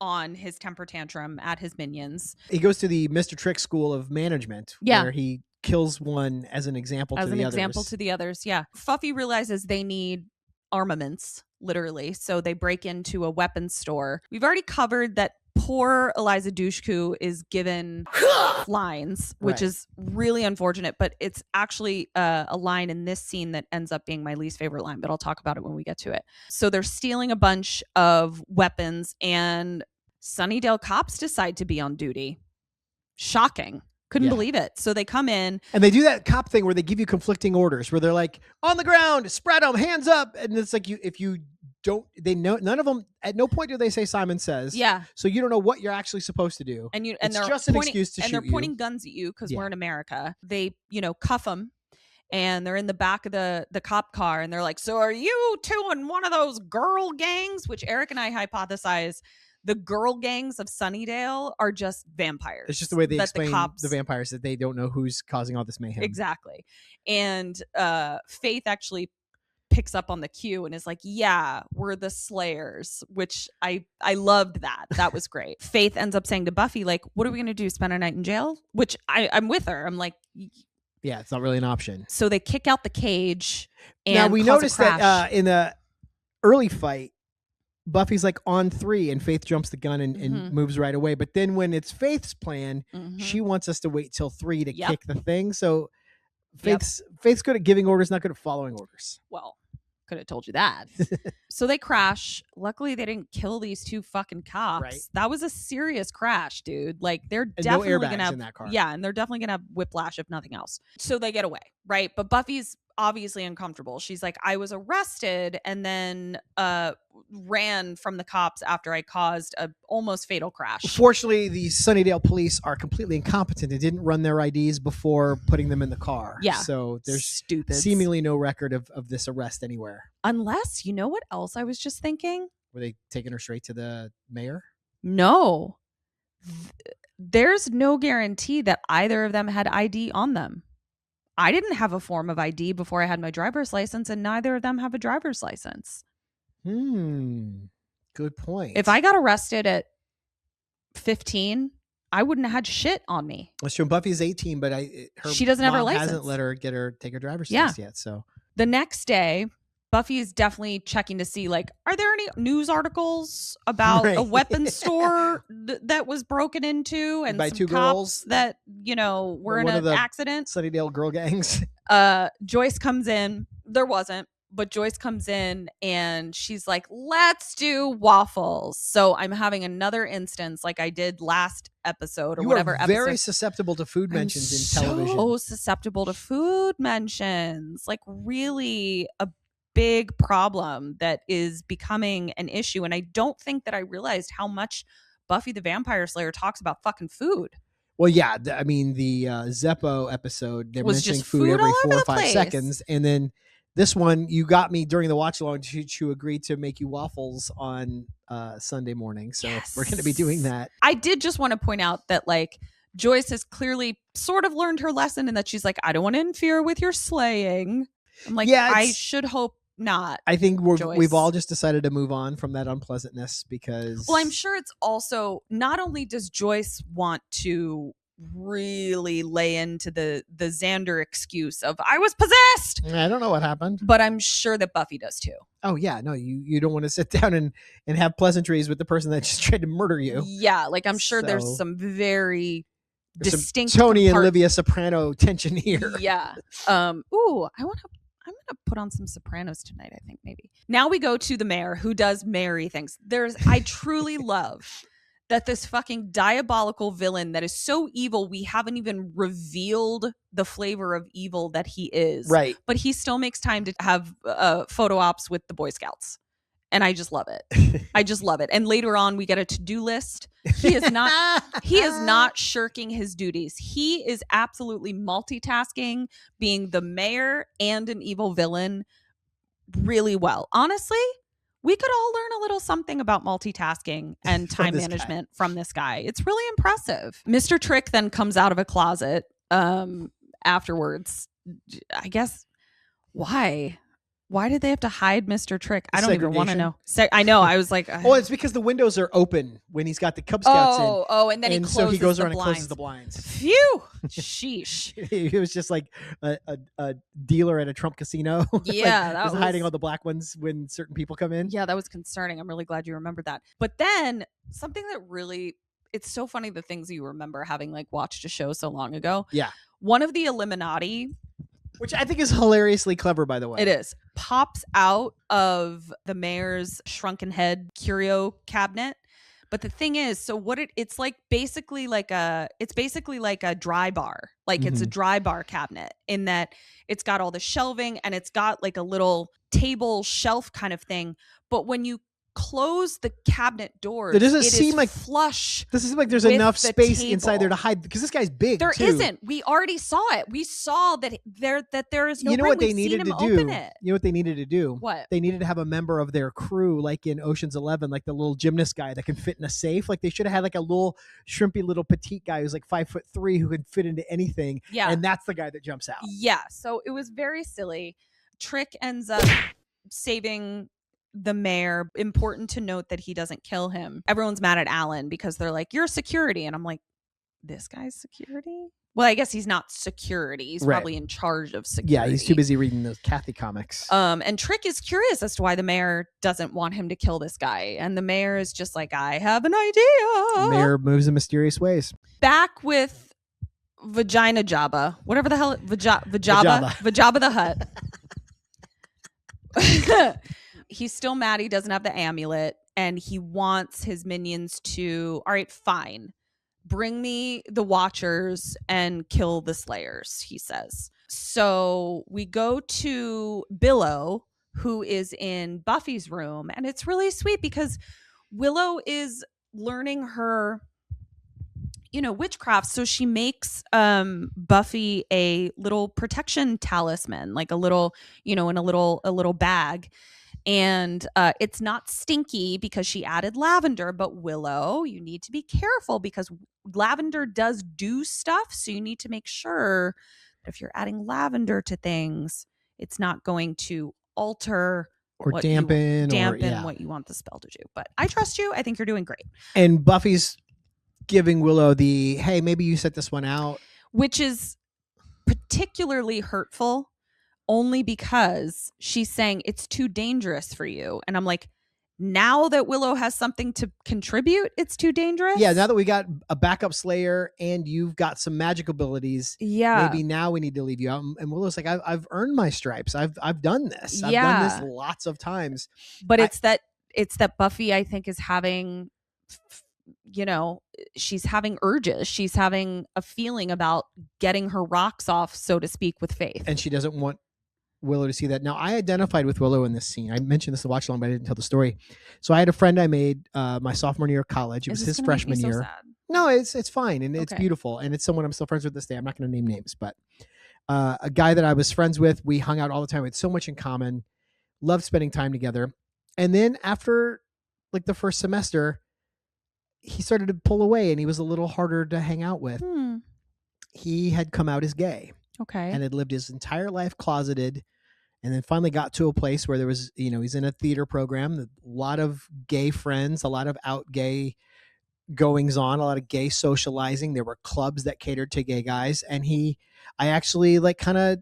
on his temper tantrum at his minions. He goes to the Mr. Trick School of Management, Yeah. where he kills one as an example As to an the example others. to the others. Yeah. Fuffy realizes they need armaments, literally. So they break into a weapons store. We've already covered that poor Eliza Dushku is given lines, which Right. is really unfortunate, but it's actually a line in this scene that ends up being my least favorite line, but I'll talk about it when we get to it. So they're stealing a bunch of weapons, and Sunnydale cops decide to be on duty. Shocking. Couldn't Yeah. believe it. So they come in. And they do that cop thing where they give you conflicting orders, where they're like, on the ground, spread them, hands up. And it's like, if you don't, they know, none of them, at no point do they say Simon Says. Yeah. So you don't know what you're actually supposed to do. And It's they're just an pointing, excuse to and shoot they're you. pointing guns at you because Yeah. we're in America. They, cuff them, and they're in the back of the cop car, and they're like, "So are you two in one of those girl gangs?" Which Eric and I hypothesize the girl gangs of Sunnydale are just vampires. It's just the way they that explain cops, the vampires, that they don't know who's causing all this mayhem. exactly. And Faith actually picks up on the cue and is like, yeah, we're the Slayers, which I loved that. That was great. Faith ends up saying to Buffy, like, what are we going to do? Spend a night in jail? Which I'm with her. I'm like, Yeah, it's not really an option. so they kick out the cage. And Now, we cause a noticed that crash. in the early fight, Buffy's like on 3 and Faith jumps the gun and Mhm. moves right away. But then when it's Faith's plan, Mhm. she wants us to wait till 3 to Yep. kick the thing. So Yep. Faith's good at giving orders, not good at following orders. Well, Could have told you that. So they crash. Luckily, they didn't kill these two fucking cops. Right. That was a serious crash, dude. Like, they're And definitely no going to airbags have in that car. Yeah, and they're definitely going to have whiplash if nothing else. So they get away, right? But Buffy's obviously uncomfortable. She's like, I was arrested and then ran from the cops after I caused a almost fatal crash. Fortunately, the Sunnydale police are completely incompetent. They didn't run their IDs before putting them in the car. Yeah. So there's Stupid. seemingly no record of this arrest anywhere. Unless, you know what else I was just thinking? Were they taking her straight to the mayor? No. There's no guarantee that either of them had ID on them. I didn't have a form of ID before I had my driver's license, and neither of them have a driver's license. Good point. If I got arrested at 15, I wouldn't have had shit on me. That's true. Buffy's 18, but She doesn't have her mom license. hasn't let her take her driver's Yeah. test yet. So The next day, Buffy is definitely checking to see, like, are there any news articles about a Right. weapons store that was broken into and by some two cops girls? that, you know, were in One an of the accident? Sunnydale girl gangs. Joyce comes in. There wasn't, but Joyce comes in and she's like, let's do waffles. So I'm having another instance like I did last episode or You whatever are very episode. susceptible to food mentions in I'm television. so susceptible to food mentions. Like, really a big problem that is becoming an issue. And I don't think that I realized how much Buffy the Vampire Slayer talks about fucking food. Well, yeah. I mean, the Zeppo episode, they're Was mentioning just food food every all over 4 or the 5 place. seconds. And then this one, you got me during the watch along to agree to make you waffles on Sunday morning. So we're going to be doing that. I did just want to point out that, like, Joyce has clearly sort of learned her lesson and that she's like, I don't want to interfere with your slaying. I'm like, Yeah, I should hope not. I think Joyce. we've all just decided to move on from that unpleasantness because... Well, I'm sure it's also, not only does Joyce want to really lay into the Xander excuse of I was possessed, I don't know what happened. but I'm sure that Buffy does too. Oh, yeah. No, you don't want to sit down and have pleasantries with the person that just tried to murder you. Yeah, like I'm sure So- there's some very There's some distinct Tony and part- Olivia Soprano tension here. Yeah. I'm gonna put on some Sopranos tonight, I think, maybe. Now we go to the mayor who does Mary things. I truly love that this fucking diabolical villain that is so evil, we haven't even revealed the flavor of evil that he is. Right. But he still makes time to have photo ops with the Boy Scouts. And I just love it. I just love it. And later on, we get a to-do list. He is not shirking his duties. He is absolutely multitasking, being the mayor and an evil villain really well. Honestly, we could all learn a little something about multitasking and From time this management from this guy. It's really impressive. Mr. Trick then comes out of a closet afterwards. I guess, why? Why did they have to hide Mr. Trick? I don't even want to know. I know. I was like, Oh, it's because the windows are open when he's got the Cub Scouts in. Oh, and then he closes so he goes the around and closes blinds. the blinds. Phew. Sheesh. He was just like a dealer at a Trump casino. Yeah, that just hiding was- all the black ones when certain people come in. Yeah, that was concerning. I'm really glad you remembered that. But then something that really, it's so funny the things you remember having like watched a show so long ago. Yeah. One of the Illuminati, Which I think is hilariously clever, by the way. it is, pops out of the mayor's shrunken head curio cabinet. But the thing is, so what it's like basically like a dry bar. Like it's a dry bar cabinet in that it's got all the shelving and it's got like a little table shelf kind of thing. But when you close the cabinet doors, It doesn't is seem like- flush. Doesn't seem like there's with enough the space inside there to table. hide because this guy's big. There too. not We already saw it. We saw that there is no You know room. what they We've seen needed him to do? open it. You know what they needed to do? What? They needed to have a member of their crew, like in Ocean's 11, like the little gymnast guy that can fit in a safe. Like they should have had like a little shrimpy little petite guy who's like 5'3" who can fit into anything. Yeah. And that's the guy that jumps out. Yeah, so it was very silly. Trick ends up saving the mayor. Important to note that he doesn't kill him. Everyone's mad at Alan because they're like, you're security. And I'm like, this guy's security? Well, I guess he's not security. He's Right. probably in charge of security. Yeah, he's too busy reading those Kathy comics. And Trick is curious as to why the mayor doesn't want him to kill this guy. And the mayor is just like, I have an idea. Mayor moves in mysterious ways. Back with Vagina Jabba. Whatever the hell. Vajabba the Hutt. He's still mad he doesn't have the amulet, and he wants his minions to, all right, fine, bring me the Watchers and kill the Slayers, he says. So we go to Willow, who is in Buffy's room, and it's really sweet because Willow is learning her, witchcraft. So she makes Buffy a little protection talisman, like a little, in a little bag. And it's not stinky because she added lavender, but Willow, you need to be careful because lavender does do stuff. So you need to make sure that if you're adding lavender to things, it's not going to alter or dampen what you want the spell to do. But I trust you. I think you're doing great. And Buffy's giving Willow the, hey, maybe you set this one out. Which is particularly hurtful only because she's saying it's too dangerous for you. And I'm like, now that Willow has something to contribute, it's too dangerous? Yeah, now that we got a backup Slayer and you've got some magic abilities, maybe now we need to leave you out. And Willow's like, I've earned my stripes. I've done this. I've done this lots of times. But it's that Buffy, I think, is having, she's having urges. She's having a feeling about getting her rocks off, so to speak, with Faith. And she doesn't want Willow to see that. Now, I identified with Willow in this scene. I mentioned this in the watch along, but I didn't tell the story. So I had a friend I made my sophomore year of college. It was his freshman year. Sad? No, it's fine. And it's beautiful. And it's someone I'm still friends with this day. I'm not going to name names, but a guy that I was friends with, we hung out all the time. We had so much in common, loved spending time together. And then after like the first semester, he started to pull away and he was a little harder to hang out with. He had come out as gay. Okay. And had lived his entire life closeted, and then finally got to a place where there was, he's in a theater program, a lot of gay friends, a lot of out gay goings on, a lot of gay socializing. There were clubs that catered to gay guys. And I actually kind of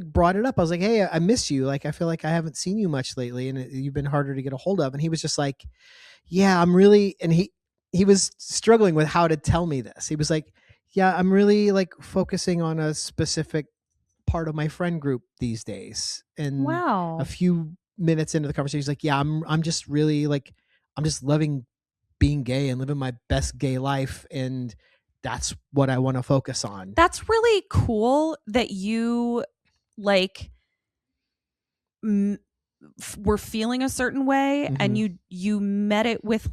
brought it up. I was like, hey, I miss you. I feel like I haven't seen you much lately and you've been harder to get a hold of. And he was just like, yeah, I'm really, and he was struggling with how to tell me this. He was like, yeah, I'm really focusing on a specific part of my friend group these days. And a few minutes into the conversation, he's like, yeah, I'm just really I'm just loving being gay and living my best gay life. And that's what I want to focus on. That's really cool that you were feeling a certain way and you met it with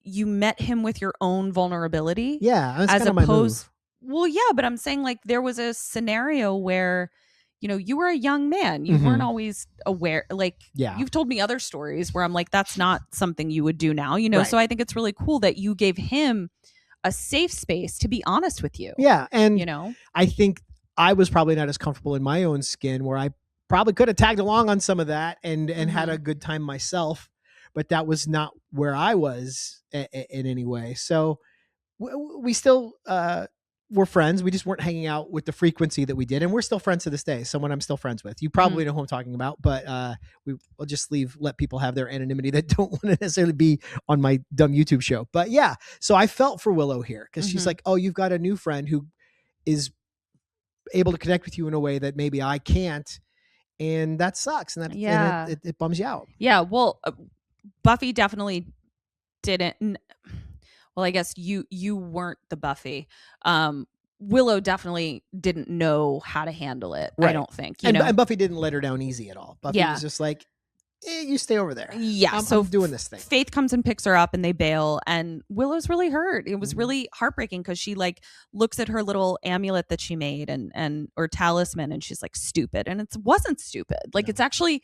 you met him with your own vulnerability. Yeah. That's as kind of my move. Well, yeah, but I'm saying there was a scenario where, you were a young man. You weren't always aware. You've told me other stories where I'm like, that's not something you would do now, Right. So I think it's really cool that you gave him a safe space to be honest with you. Yeah. And, I think I was probably not as comfortable in my own skin where I probably could have tagged along on some of that and had a good time myself, but that was not where I was in any way. So we still, we're friends. We just weren't hanging out with the frequency that we did. And we're still friends to this day. Someone I'm still friends with. You probably know who I'm talking about, but we'll just let people have their anonymity that don't want to necessarily be on my dumb YouTube show. But yeah, so I felt for Willow here because she's like, oh, you've got a new friend who is able to connect with you in a way that maybe I can't. And that sucks. And it bums you out. Yeah. Well, Buffy definitely didn't. Well, I guess you weren't the Buffy. Willow definitely didn't know how to handle it. Right. I don't think. And Buffy didn't let her down easy at all. Buffy was just like, you stay over there. Yeah. I'm doing this thing. Faith comes and picks her up and they bail. And Willow's really hurt. It was really heartbreaking because she looks at her little amulet that she made or talisman and she's like, stupid. And it wasn't stupid. It's actually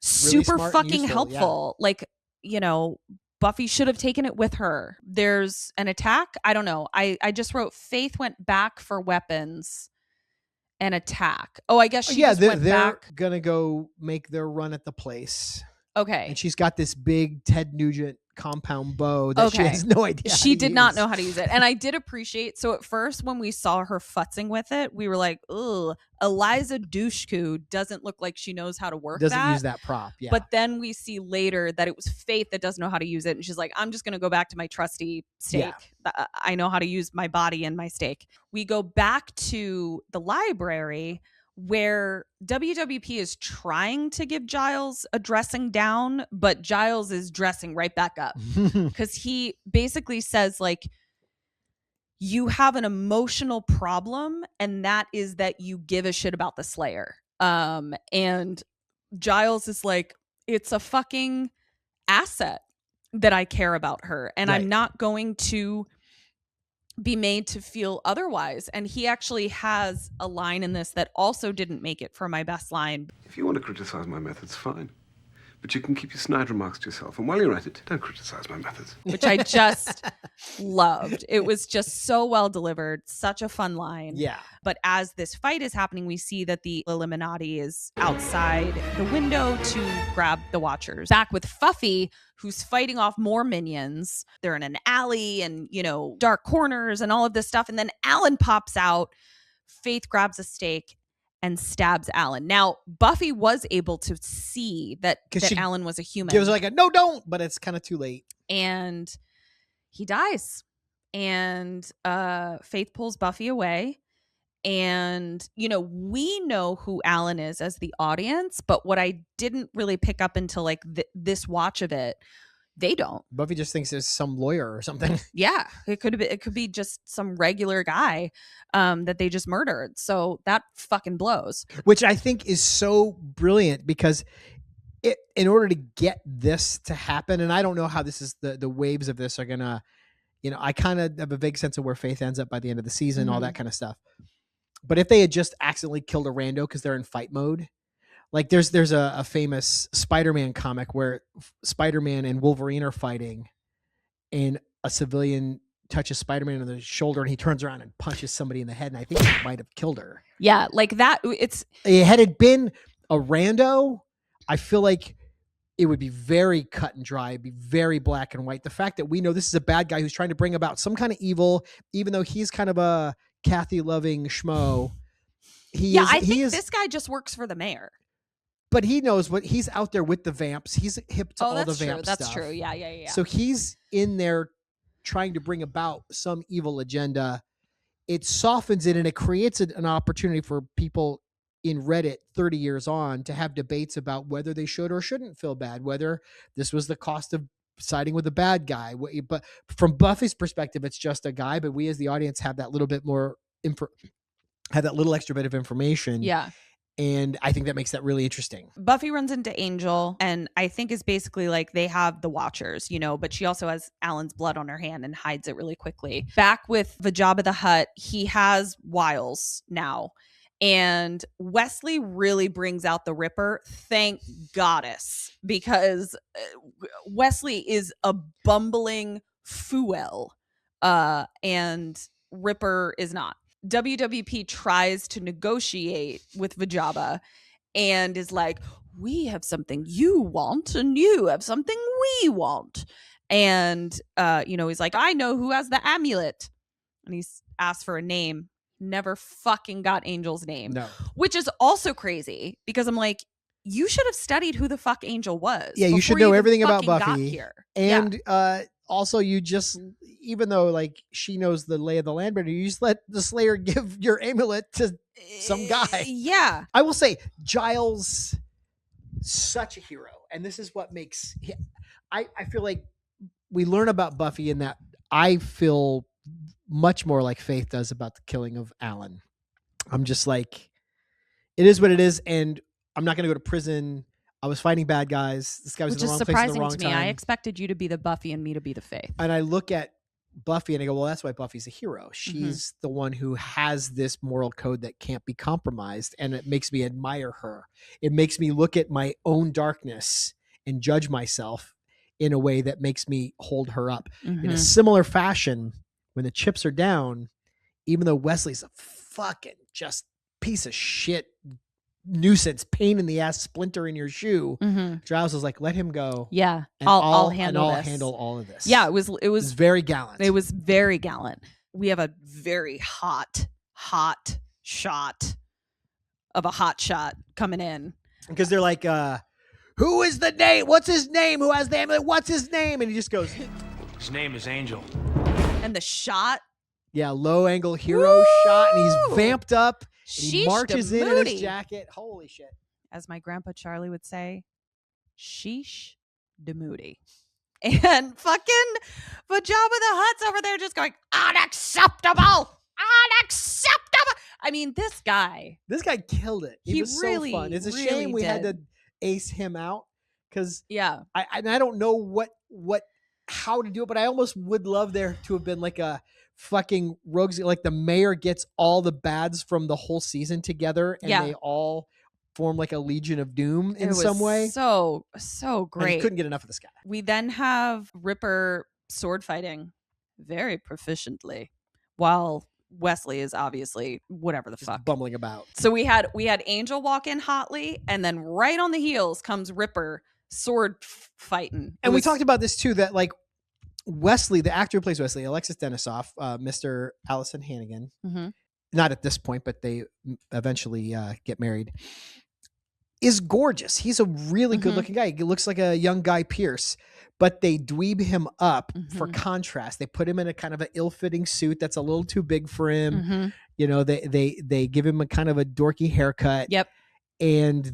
super really fucking helpful. Yeah. Buffy should have taken it with her. There's an attack. I don't know. I just wrote Faith went back for weapons and attack. Oh, I guess she went back. They're going to go make their run at the place. Okay. And she's got this big Ted Nugent compound bow that she has no idea. She did not know how to use it. And I did appreciate. So at first when we saw her futzing with it, we were like, ugh, Eliza Dushku doesn't look like she knows how to work doesn't use that prop. Yeah. But then we see later that it was Faith that doesn't know how to use it. And she's like, I'm just going to go back to my trusty stake. Yeah. I know how to use my body and my stake. We go back to the library where WWP is trying to give Giles a dressing down, but Giles is dressing right back up because he basically says, like, you have an emotional problem, and that is that you give a shit about the Slayer. And Giles is like, it's a fucking asset that I care about her, and I'm not going to be made to feel otherwise. And he actually has a line in this that also didn't make it for my best line. If you want to criticize my methods, fine. But you can keep your snide remarks to yourself. And while you're at it, don't criticize my methods. Which I just loved. It was just so well delivered. Such a fun line. Yeah. But as this fight is happening, we see that the Illuminati is outside the window to grab the Watchers. Back with Buffy, who's fighting off more minions. They're in an alley and, you know, dark corners and all of this stuff. And then Alan pops out. Faith grabs a stake and stabs Alan. Now, Buffy was able to see that Alan was a human. Gives her like a, no, don't, but it's kind of too late. And he dies. And Faith pulls Buffy away. And, you know, we know who Alan is as the audience, but what I didn't really pick up until like this watch of it, they don't. Buffy just thinks it's some lawyer or something. Yeah, it could be just some regular guy that they just murdered. So that fucking blows. Which I think is so brilliant because in order to get this to happen, and I don't know how this is the waves of this are gonna, you know, I kind of have a vague sense of where Faith ends up by the end of the season, all that kind of stuff. But if they had just accidentally killed a rando because they're in fight mode, like there's a famous Spider-Man comic where Spider-Man and Wolverine are fighting and a civilian touches Spider-Man on the shoulder and he turns around and punches somebody in the head. And I think he might have killed her. Yeah. Like that. Had it been a rando, I feel like it would be very cut and dry. It'd be very black and white. The fact that we know this is a bad guy who's trying to bring about some kind of evil, even though he's kind of a Kathy loving schmo. I think this guy just works for the mayor. But he knows what he's out there with the vamps. He's hip to all the vamp stuff. That's true. Yeah. So he's in there trying to bring about some evil agenda. It softens it and it creates an opportunity for people in Reddit 30 years on to have debates about whether they should or shouldn't feel bad, whether this was the cost of siding with a bad guy. But from Buffy's perspective, it's just a guy, but we as the audience have that little bit more have that little extra bit of information. Yeah. And I think that makes that really interesting. Buffy runs into Angel, and I think is basically like they have the Watchers, you know, but she also has Alan's blood on her hand and hides it really quickly. Back with the Jabba the Hutt, he has wiles now. And Wesley really brings out the Ripper. Thank goddess, because Wesley is a bumbling fool, and Ripper is not. WWP tries to negotiate with Vajaba and is like, we have something you want and you have something we want. And, you know, he's like, I know who has the amulet. And he's asked for a name. Never fucking got Angel's name. No. Which is also crazy because I'm like, you should have studied who the fuck Angel was. Yeah, you should know everything about Buffy. Here. And also you just, even though like she knows the lay of the land better, you just let the Slayer give your amulet to some guy. Yeah. I will say Giles, such a hero. And this is what makes, I feel like we learn about Buffy in that I feel much more like Faith does about the killing of Alan. I'm just like, it is what it is. And I'm not going to go to prison. I was fighting bad guys. This guy was in the wrong place at the wrong time. I expected you to be the Buffy and me to be the Faith. And I look at Buffy and I go, well, that's why Buffy's a hero. She's the one who has this moral code that can't be compromised. And it makes me admire her. It makes me look at my own darkness and judge myself in a way that makes me hold her up. In a similar fashion, when the chips are down, even though Wesley's a fucking just piece of shit, nuisance, pain in the ass, splinter in your shoe, Giles was like, let him go. Yeah. And I'll handle this. I'll handle all of this. Yeah, it was very gallant. It was very gallant. We have a very hot shot of a hot shot coming in. Because they're like, who is the name? What's his name? Who has the amulet? What's his name? And he just goes, his name is Angel. And the shot. Yeah, low angle hero shot. And he's vamped up. He Sheesh marches da in his moody. jacket. Holy shit. As my grandpa Charlie would say, sheesh da moody. And fucking Vajabba the Hutt's over there just going, unacceptable. Unacceptable. I mean, this guy killed it. He was really, so fun. It's a really shame we had did. to ace him out because Yeah. I don't know how to do it, but I almost would love there to have been like a fucking rogues, like the mayor gets all the bads from the whole season together and they all form like a Legion of Doom in some way. So great. I couldn't get enough of this guy. We then have Ripper sword fighting very proficiently while Wesley is obviously whatever the fuck bumbling about. So we had Angel walk in hotly, and then right on the heels comes Ripper sword fighting. And we talked about this too, that like Wesley, the actor who plays Wesley, Alexis Denisof, Mr. Allison Hannigan, not at this point, but they eventually get married, is gorgeous. He's a really good looking guy. He looks like a young Guy Pearce, but they dweeb him up for contrast. They put him in a kind of an ill-fitting suit that's a little too big for him. You know, they give him a kind of a dorky haircut. Yep. And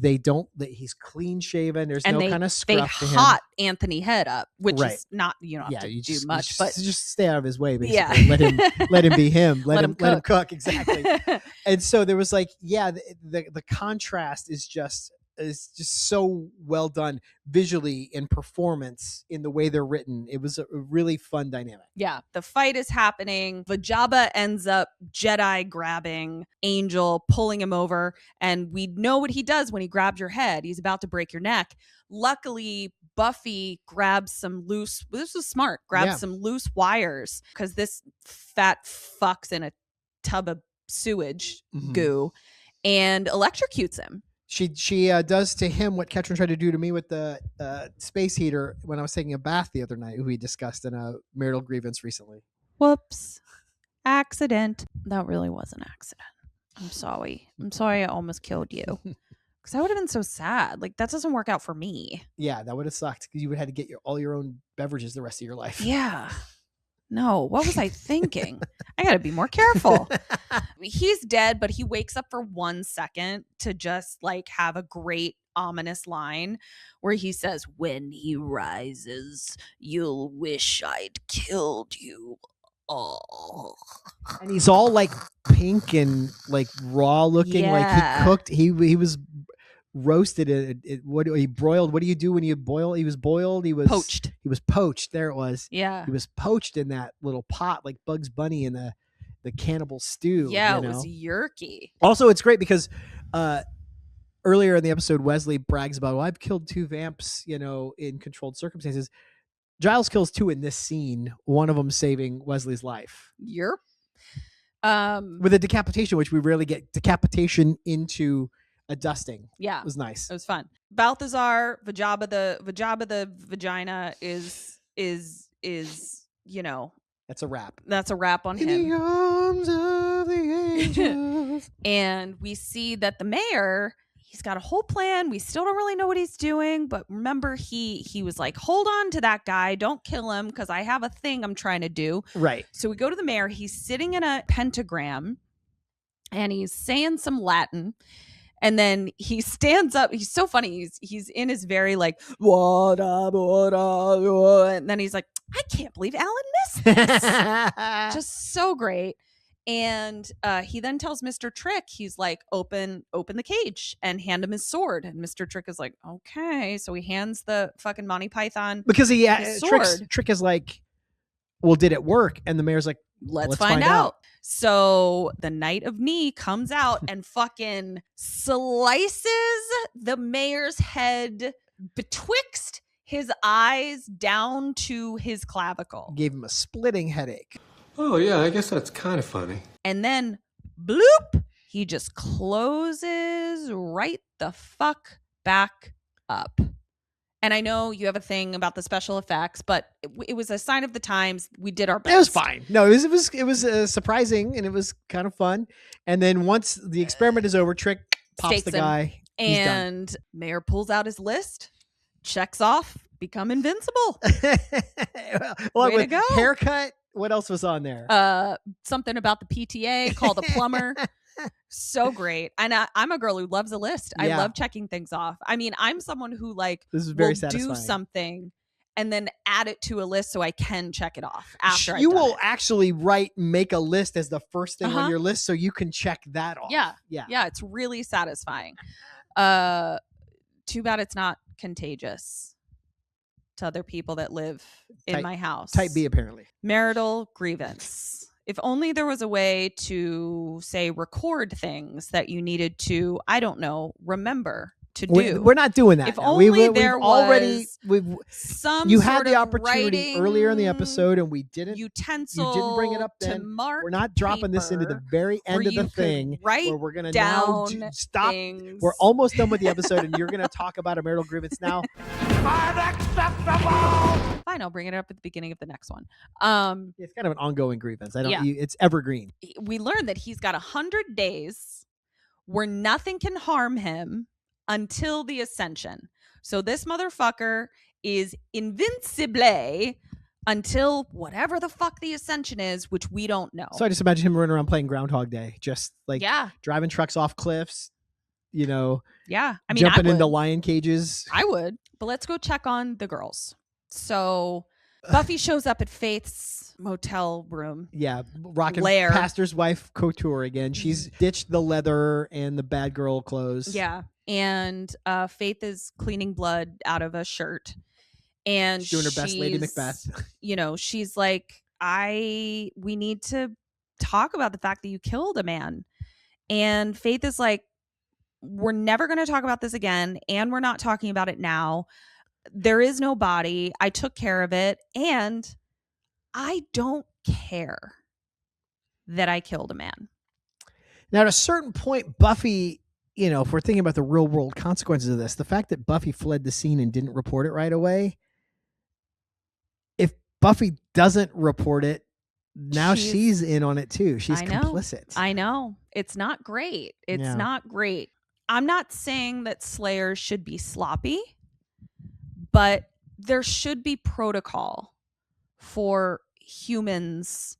he's clean shaven. There's no kind of scruff to him. They hot Anthony Head up, which Right. is not, you don't have to do much, but just stay out of his way, basically. Let him be him. Let him cook. Exactly. And so there was like, the contrast is just so well done visually in performance in the way they're written. It was a really fun dynamic. Yeah, the fight is happening. Vajabba ends up Jedi grabbing Angel, pulling him over, and we know what he does when he grabs your head. He's about to break your neck. Luckily, Buffy grabs some loose, this was smart, some loose wires because this fat fuck's in a tub of sewage goo and electrocutes him. She does to him what Ketrin tried to do to me with the space heater when I was taking a bath the other night, who we discussed in a marital grievance recently. Whoops. Accident. That really was an accident. I'm sorry. I almost killed you. Because I would have been so sad. Like, that doesn't work out for me. Yeah, that would have sucked because you would have had to get all your own beverages the rest of your life. Yeah. No, what was I thinking? I got to be more careful. He's dead, but he wakes up for 1 second to just like have a great ominous line where he says, "When he rises, you'll wish I'd killed you all." And he's all like pink and like raw looking, like he cooked. He was roasted. What he broiled? What do you do when you boil? He was boiled. He was poached. He was poached. There it was. Yeah. He was poached in that little pot, like Bugs Bunny in the cannibal stew. Yeah, you know? It was yerky. Also, it's great because earlier in the episode, Wesley brags about, "Well, I've killed 2 vamps, in controlled circumstances." Giles kills 2 in this scene. One of them saving Wesley's life. Yep. With a decapitation, which we rarely get decapitation into a dusting. Yeah. It was nice. It was fun. Balthazar, Vajabba the vagina is That's a wrap. That's a wrap on In him. the arms of the angels. And we see that the mayor, he's got a whole plan. We still don't really know what he's doing, but remember he was like, "Hold on to that guy. Don't kill him because I have a thing I'm trying to do." Right. So we go to the mayor. He's sitting in a pentagram and he's saying some Latin. And then he stands up. He's so funny. He's in his very like, what up, and then he's like, "I can't believe Alan missed this." Just so great. And he then tells Mr. Trick, he's like, open the cage and hand him his sword. And Mr. Trick is like, okay. So he hands the fucking Monty Python because his sword. Trick is like, "Well, did it work?" And the mayor's like, Let's find out. So the Knight of Knee comes out and fucking slices the mayor's head betwixt his eyes down to his clavicle. Gave him a splitting headache. Oh, yeah, I guess that's kind of funny. And then, bloop, he just closes right the fuck back up. And I know you have a thing about the special effects, but it was a sign of the times. We did our best. It was fine. No, it was surprising and it was kind of fun. And then once the experiment is over, Trick pops Stakes the him. guy. And Mayor pulls out his list, checks off, become invincible. Well, Way to go. Haircut, What else was on there? Something about the PTA, call the plumber. So great. And I'm a girl who loves a list. I love checking things off. I mean, I'm someone who like This is very will satisfying. do something and then add it to a list so I can check it off after You I've done will it. actually make a list as the first thing on your list so you can check that off. Yeah, it's really satisfying. Too bad it's not contagious to other people that live in my house. Type B, apparently. Marital grievance. If only there was a way to, say, record things that you needed to, I don't know, remember to do. We're not doing that. If now. only we've there already, was some you sort had the of opportunity earlier in the episode, and we didn't. Utensil You didn't bring it up to then. mark We're not dropping this into the very end of the thing where we're going to now stop. things. We're almost done with the episode, and you're going to talk about a marital grievance now. Unacceptable. Fine, I'll bring it up at the beginning of the next one. It's kind of an ongoing grievance. It's evergreen. We learned that he's got 100 days where nothing can harm him until the ascension. So this motherfucker is invincible until whatever the fuck the ascension is, which we don't know. So I just imagine him running around playing Groundhog Day, just like driving trucks off cliffs, I mean, jumping into lion cages. I would. But let's go check on the girls. So Buffy shows up at Faith's motel room. Yeah, rocking lair. pastor's wife couture again. She's ditched the leather and the bad girl clothes. Yeah. And Faith is cleaning blood out of a shirt. And she's doing her best Lady Macbeth. She's like, we need to talk about the fact that you killed a man. And Faith is like, we're never going to talk about this again. And we're not talking about it now. There is no body. I took care of it. And I don't care that I killed a man. Now, at a certain point, Buffy, if we're thinking about the real world consequences of this, the fact that Buffy fled the scene and didn't report it right away, if Buffy doesn't report it, now she's in on it too. She's complicit. I know. It's not great. It's not great. I'm not saying that Slayers should be sloppy, but there should be protocol for humans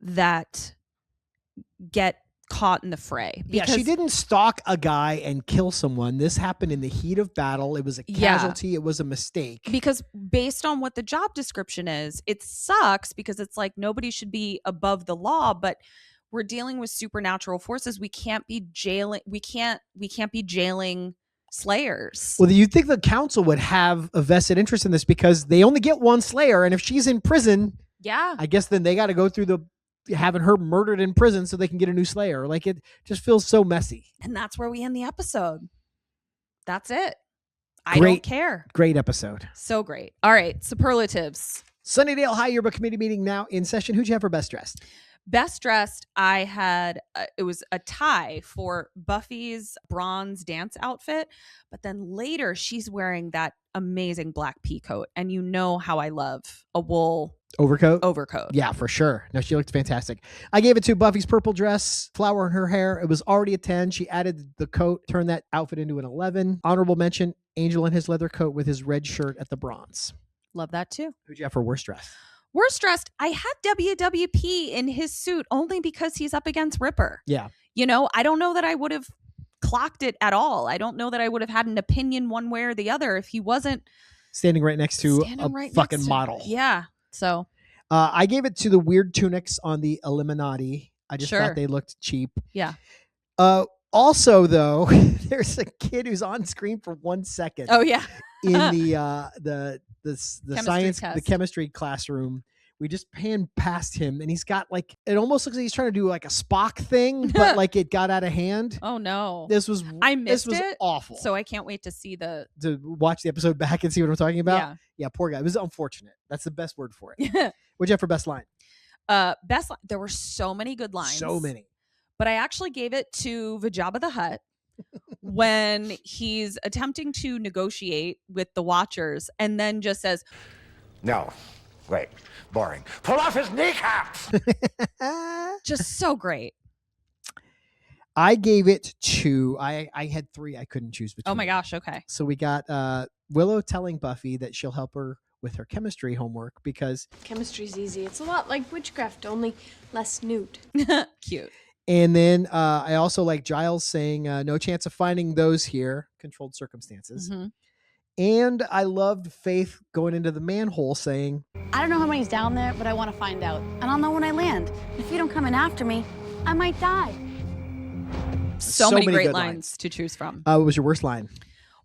that get caught in the fray. Because she didn't stalk a guy and kill someone. This happened in the heat of battle. It was a casualty. It was a mistake. Because based on what the job description is, it sucks because it's like nobody should be above the law, but we're dealing with supernatural forces. We can't be jailing. We can't be jailing Slayers. Well, you'd think the council would have a vested interest in this because they only get one Slayer, and if she's in prison, I guess then they got to go through having her murdered in prison so they can get a new Slayer. Like, it just feels so messy. And that's where we end the episode. That's it. I don't care. Great episode. So great. All right, superlatives. Sunnydale High Yearbook Committee meeting now in session. Who'd you have for best dressed? Best dressed, I had, it was a tie for Buffy's bronze dance outfit. But then later she's wearing that amazing black pea coat. And you know how I love a wool overcoat. Yeah, for sure. No, she looked fantastic. I gave it to Buffy's purple dress, flower in her hair. It was already a 10. She added the coat, turned that outfit into an 11. Honorable mention, Angel in his leather coat with his red shirt at the bronze. Love that too. Who'd you have for worst dress? Worst dressed, I had WWP in his suit only because he's up against Ripper. Yeah. I don't know that I would have clocked it at all. I don't know that I would have had an opinion one way or the other if he wasn't standing right next to a fucking model. Yeah. So I gave it to the weird tunics on the Illuminati. I just thought they looked cheap. Yeah. Also, though, there's a kid who's on screen for 1 second. Oh yeah. In the science, the chemistry classroom. We just pan past him, and he's got it almost looks like he's trying to do like a Spock thing, but it got out of hand. Oh no! I missed it. Awful. So I can't wait to watch the episode back and see what I'm talking about. Yeah, poor guy. It was unfortunate. That's the best word for it. What'd you have for best line? Best line. There were so many good lines. So many. But I actually gave it to Jabba the Hutt when he's attempting to negotiate with the Watchers, and then just says, "No, wait, boring. Pull off his kneecaps." Just so great. I gave it to, I had 3 I couldn't choose between. Oh my gosh, okay. So we got Willow telling Buffy that she'll help her with her chemistry homework because chemistry's easy. It's a lot like witchcraft, only less nude. Cute. And then I also like Giles saying, no chance of finding those here, controlled circumstances. Mm-hmm. And I loved Faith going into the manhole saying, I don't know how many's down there, but I want to find out. And I'll know when I land. If you don't come in after me, I might die. So many great good lines to choose from. What was your worst line?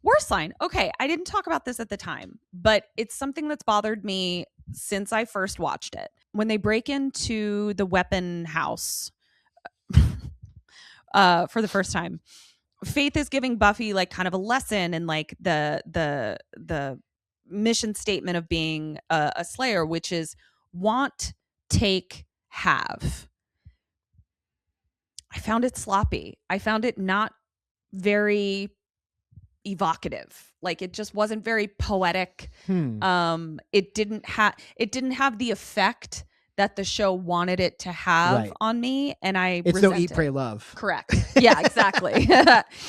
Worst line. Okay, I didn't talk about this at the time, but it's something that's bothered me since I first watched it. When they break into the weapon house for the first time, Faith is giving Buffy like kind of a lesson and like the mission statement of being a Slayer, which is want, take, have. I found it sloppy. I found it not very evocative. Like it just wasn't very poetic. It didn't have the effect that the show wanted it to have on me, and it's no Eat, Pray, Love. Correct. Yeah, exactly.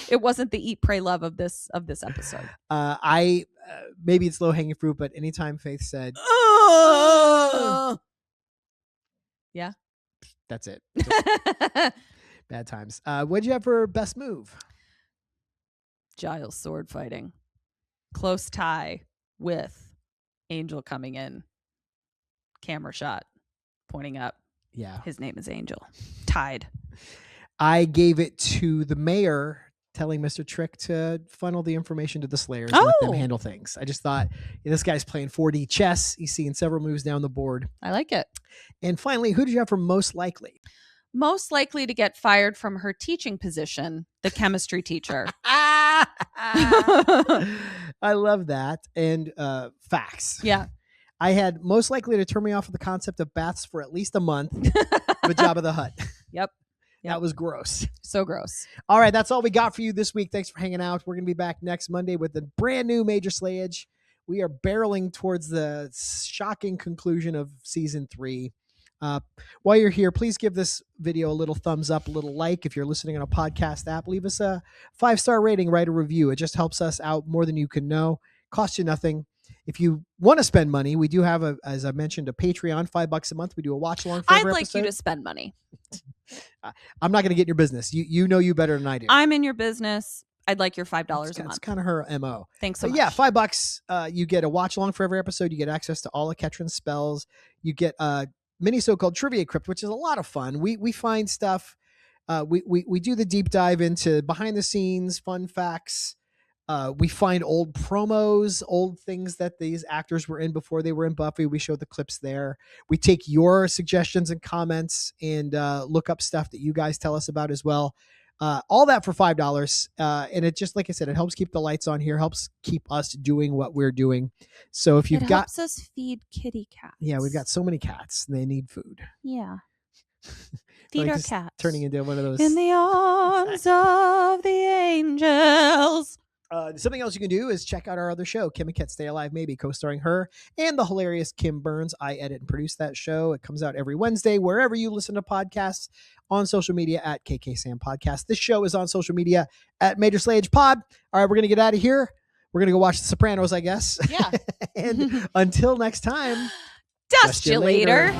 It wasn't the Eat, Pray, Love of this episode. Maybe it's low hanging fruit, but anytime Faith said, yeah, that's it. Bad times. What'd you have for best move? Giles sword fighting, close tie with Angel coming in, camera shot, pointing up. Yeah, his name is Angel. Tied. I gave it to the mayor telling Mr. Trick to funnel the information to the Slayers and let them handle things. I just thought this guy's playing 4D chess. He's seeing several moves down the board. I like it. And finally, who did you have for most likely? Most likely to get fired from her teaching position, the chemistry teacher. I love that. And facts. Yeah. I had most likely to turn me off of the concept of baths for at least a month with Jabba the Hutt. Yep. That was gross. So gross. All right. That's all we got for you this week. Thanks for hanging out. We're going to be back next Monday with a brand new Major Slayage. We are barreling towards the shocking conclusion of season 3. While you're here, please give this video a little thumbs up, a little like. If you're listening on a podcast app, leave us a 5-star rating, write a review. It just helps us out more than you can know. Costs you nothing. If you want to spend money, we do have, as I mentioned, a Patreon, $5 a month. We do a watch along for every I'd like episode. you to spend money. I'm not going to get in your business. You know you better than I do. I'm in your business. I'd like your $5 a month. That's kind of her MO. Thanks so much. Yeah, $5. You get a watch along for every episode. You get access to all of Ketrin's spells. You get a mini so-called trivia crypt, which is a lot of fun. We find stuff. We do the deep dive into behind the scenes, fun facts. We find old promos, old things that these actors were in before they were in Buffy. We show the clips there. We take your suggestions and comments and look up stuff that you guys tell us about as well. All that for $5. And it just, like I said, it helps keep the lights on here, helps keep us doing what we're doing. So if you've it got... helps us feed kitty cats. Yeah, we've got so many cats. They need food. Yeah. Feed our cats. Turning into one of those... In the arms of the angels. Something else you can do is check out our other show, Kim and Ket Stay Alive Maybe, co-starring her and the hilarious Kim Burns. I edit and produce that show. It comes out every Wednesday, wherever you listen to podcasts, on social media at KKSam Podcast. This show is on social media at Major Slayage Pod. All right, we're going to get out of here. We're going to go watch The Sopranos, I guess. Yeah. And until next time, Dust you later.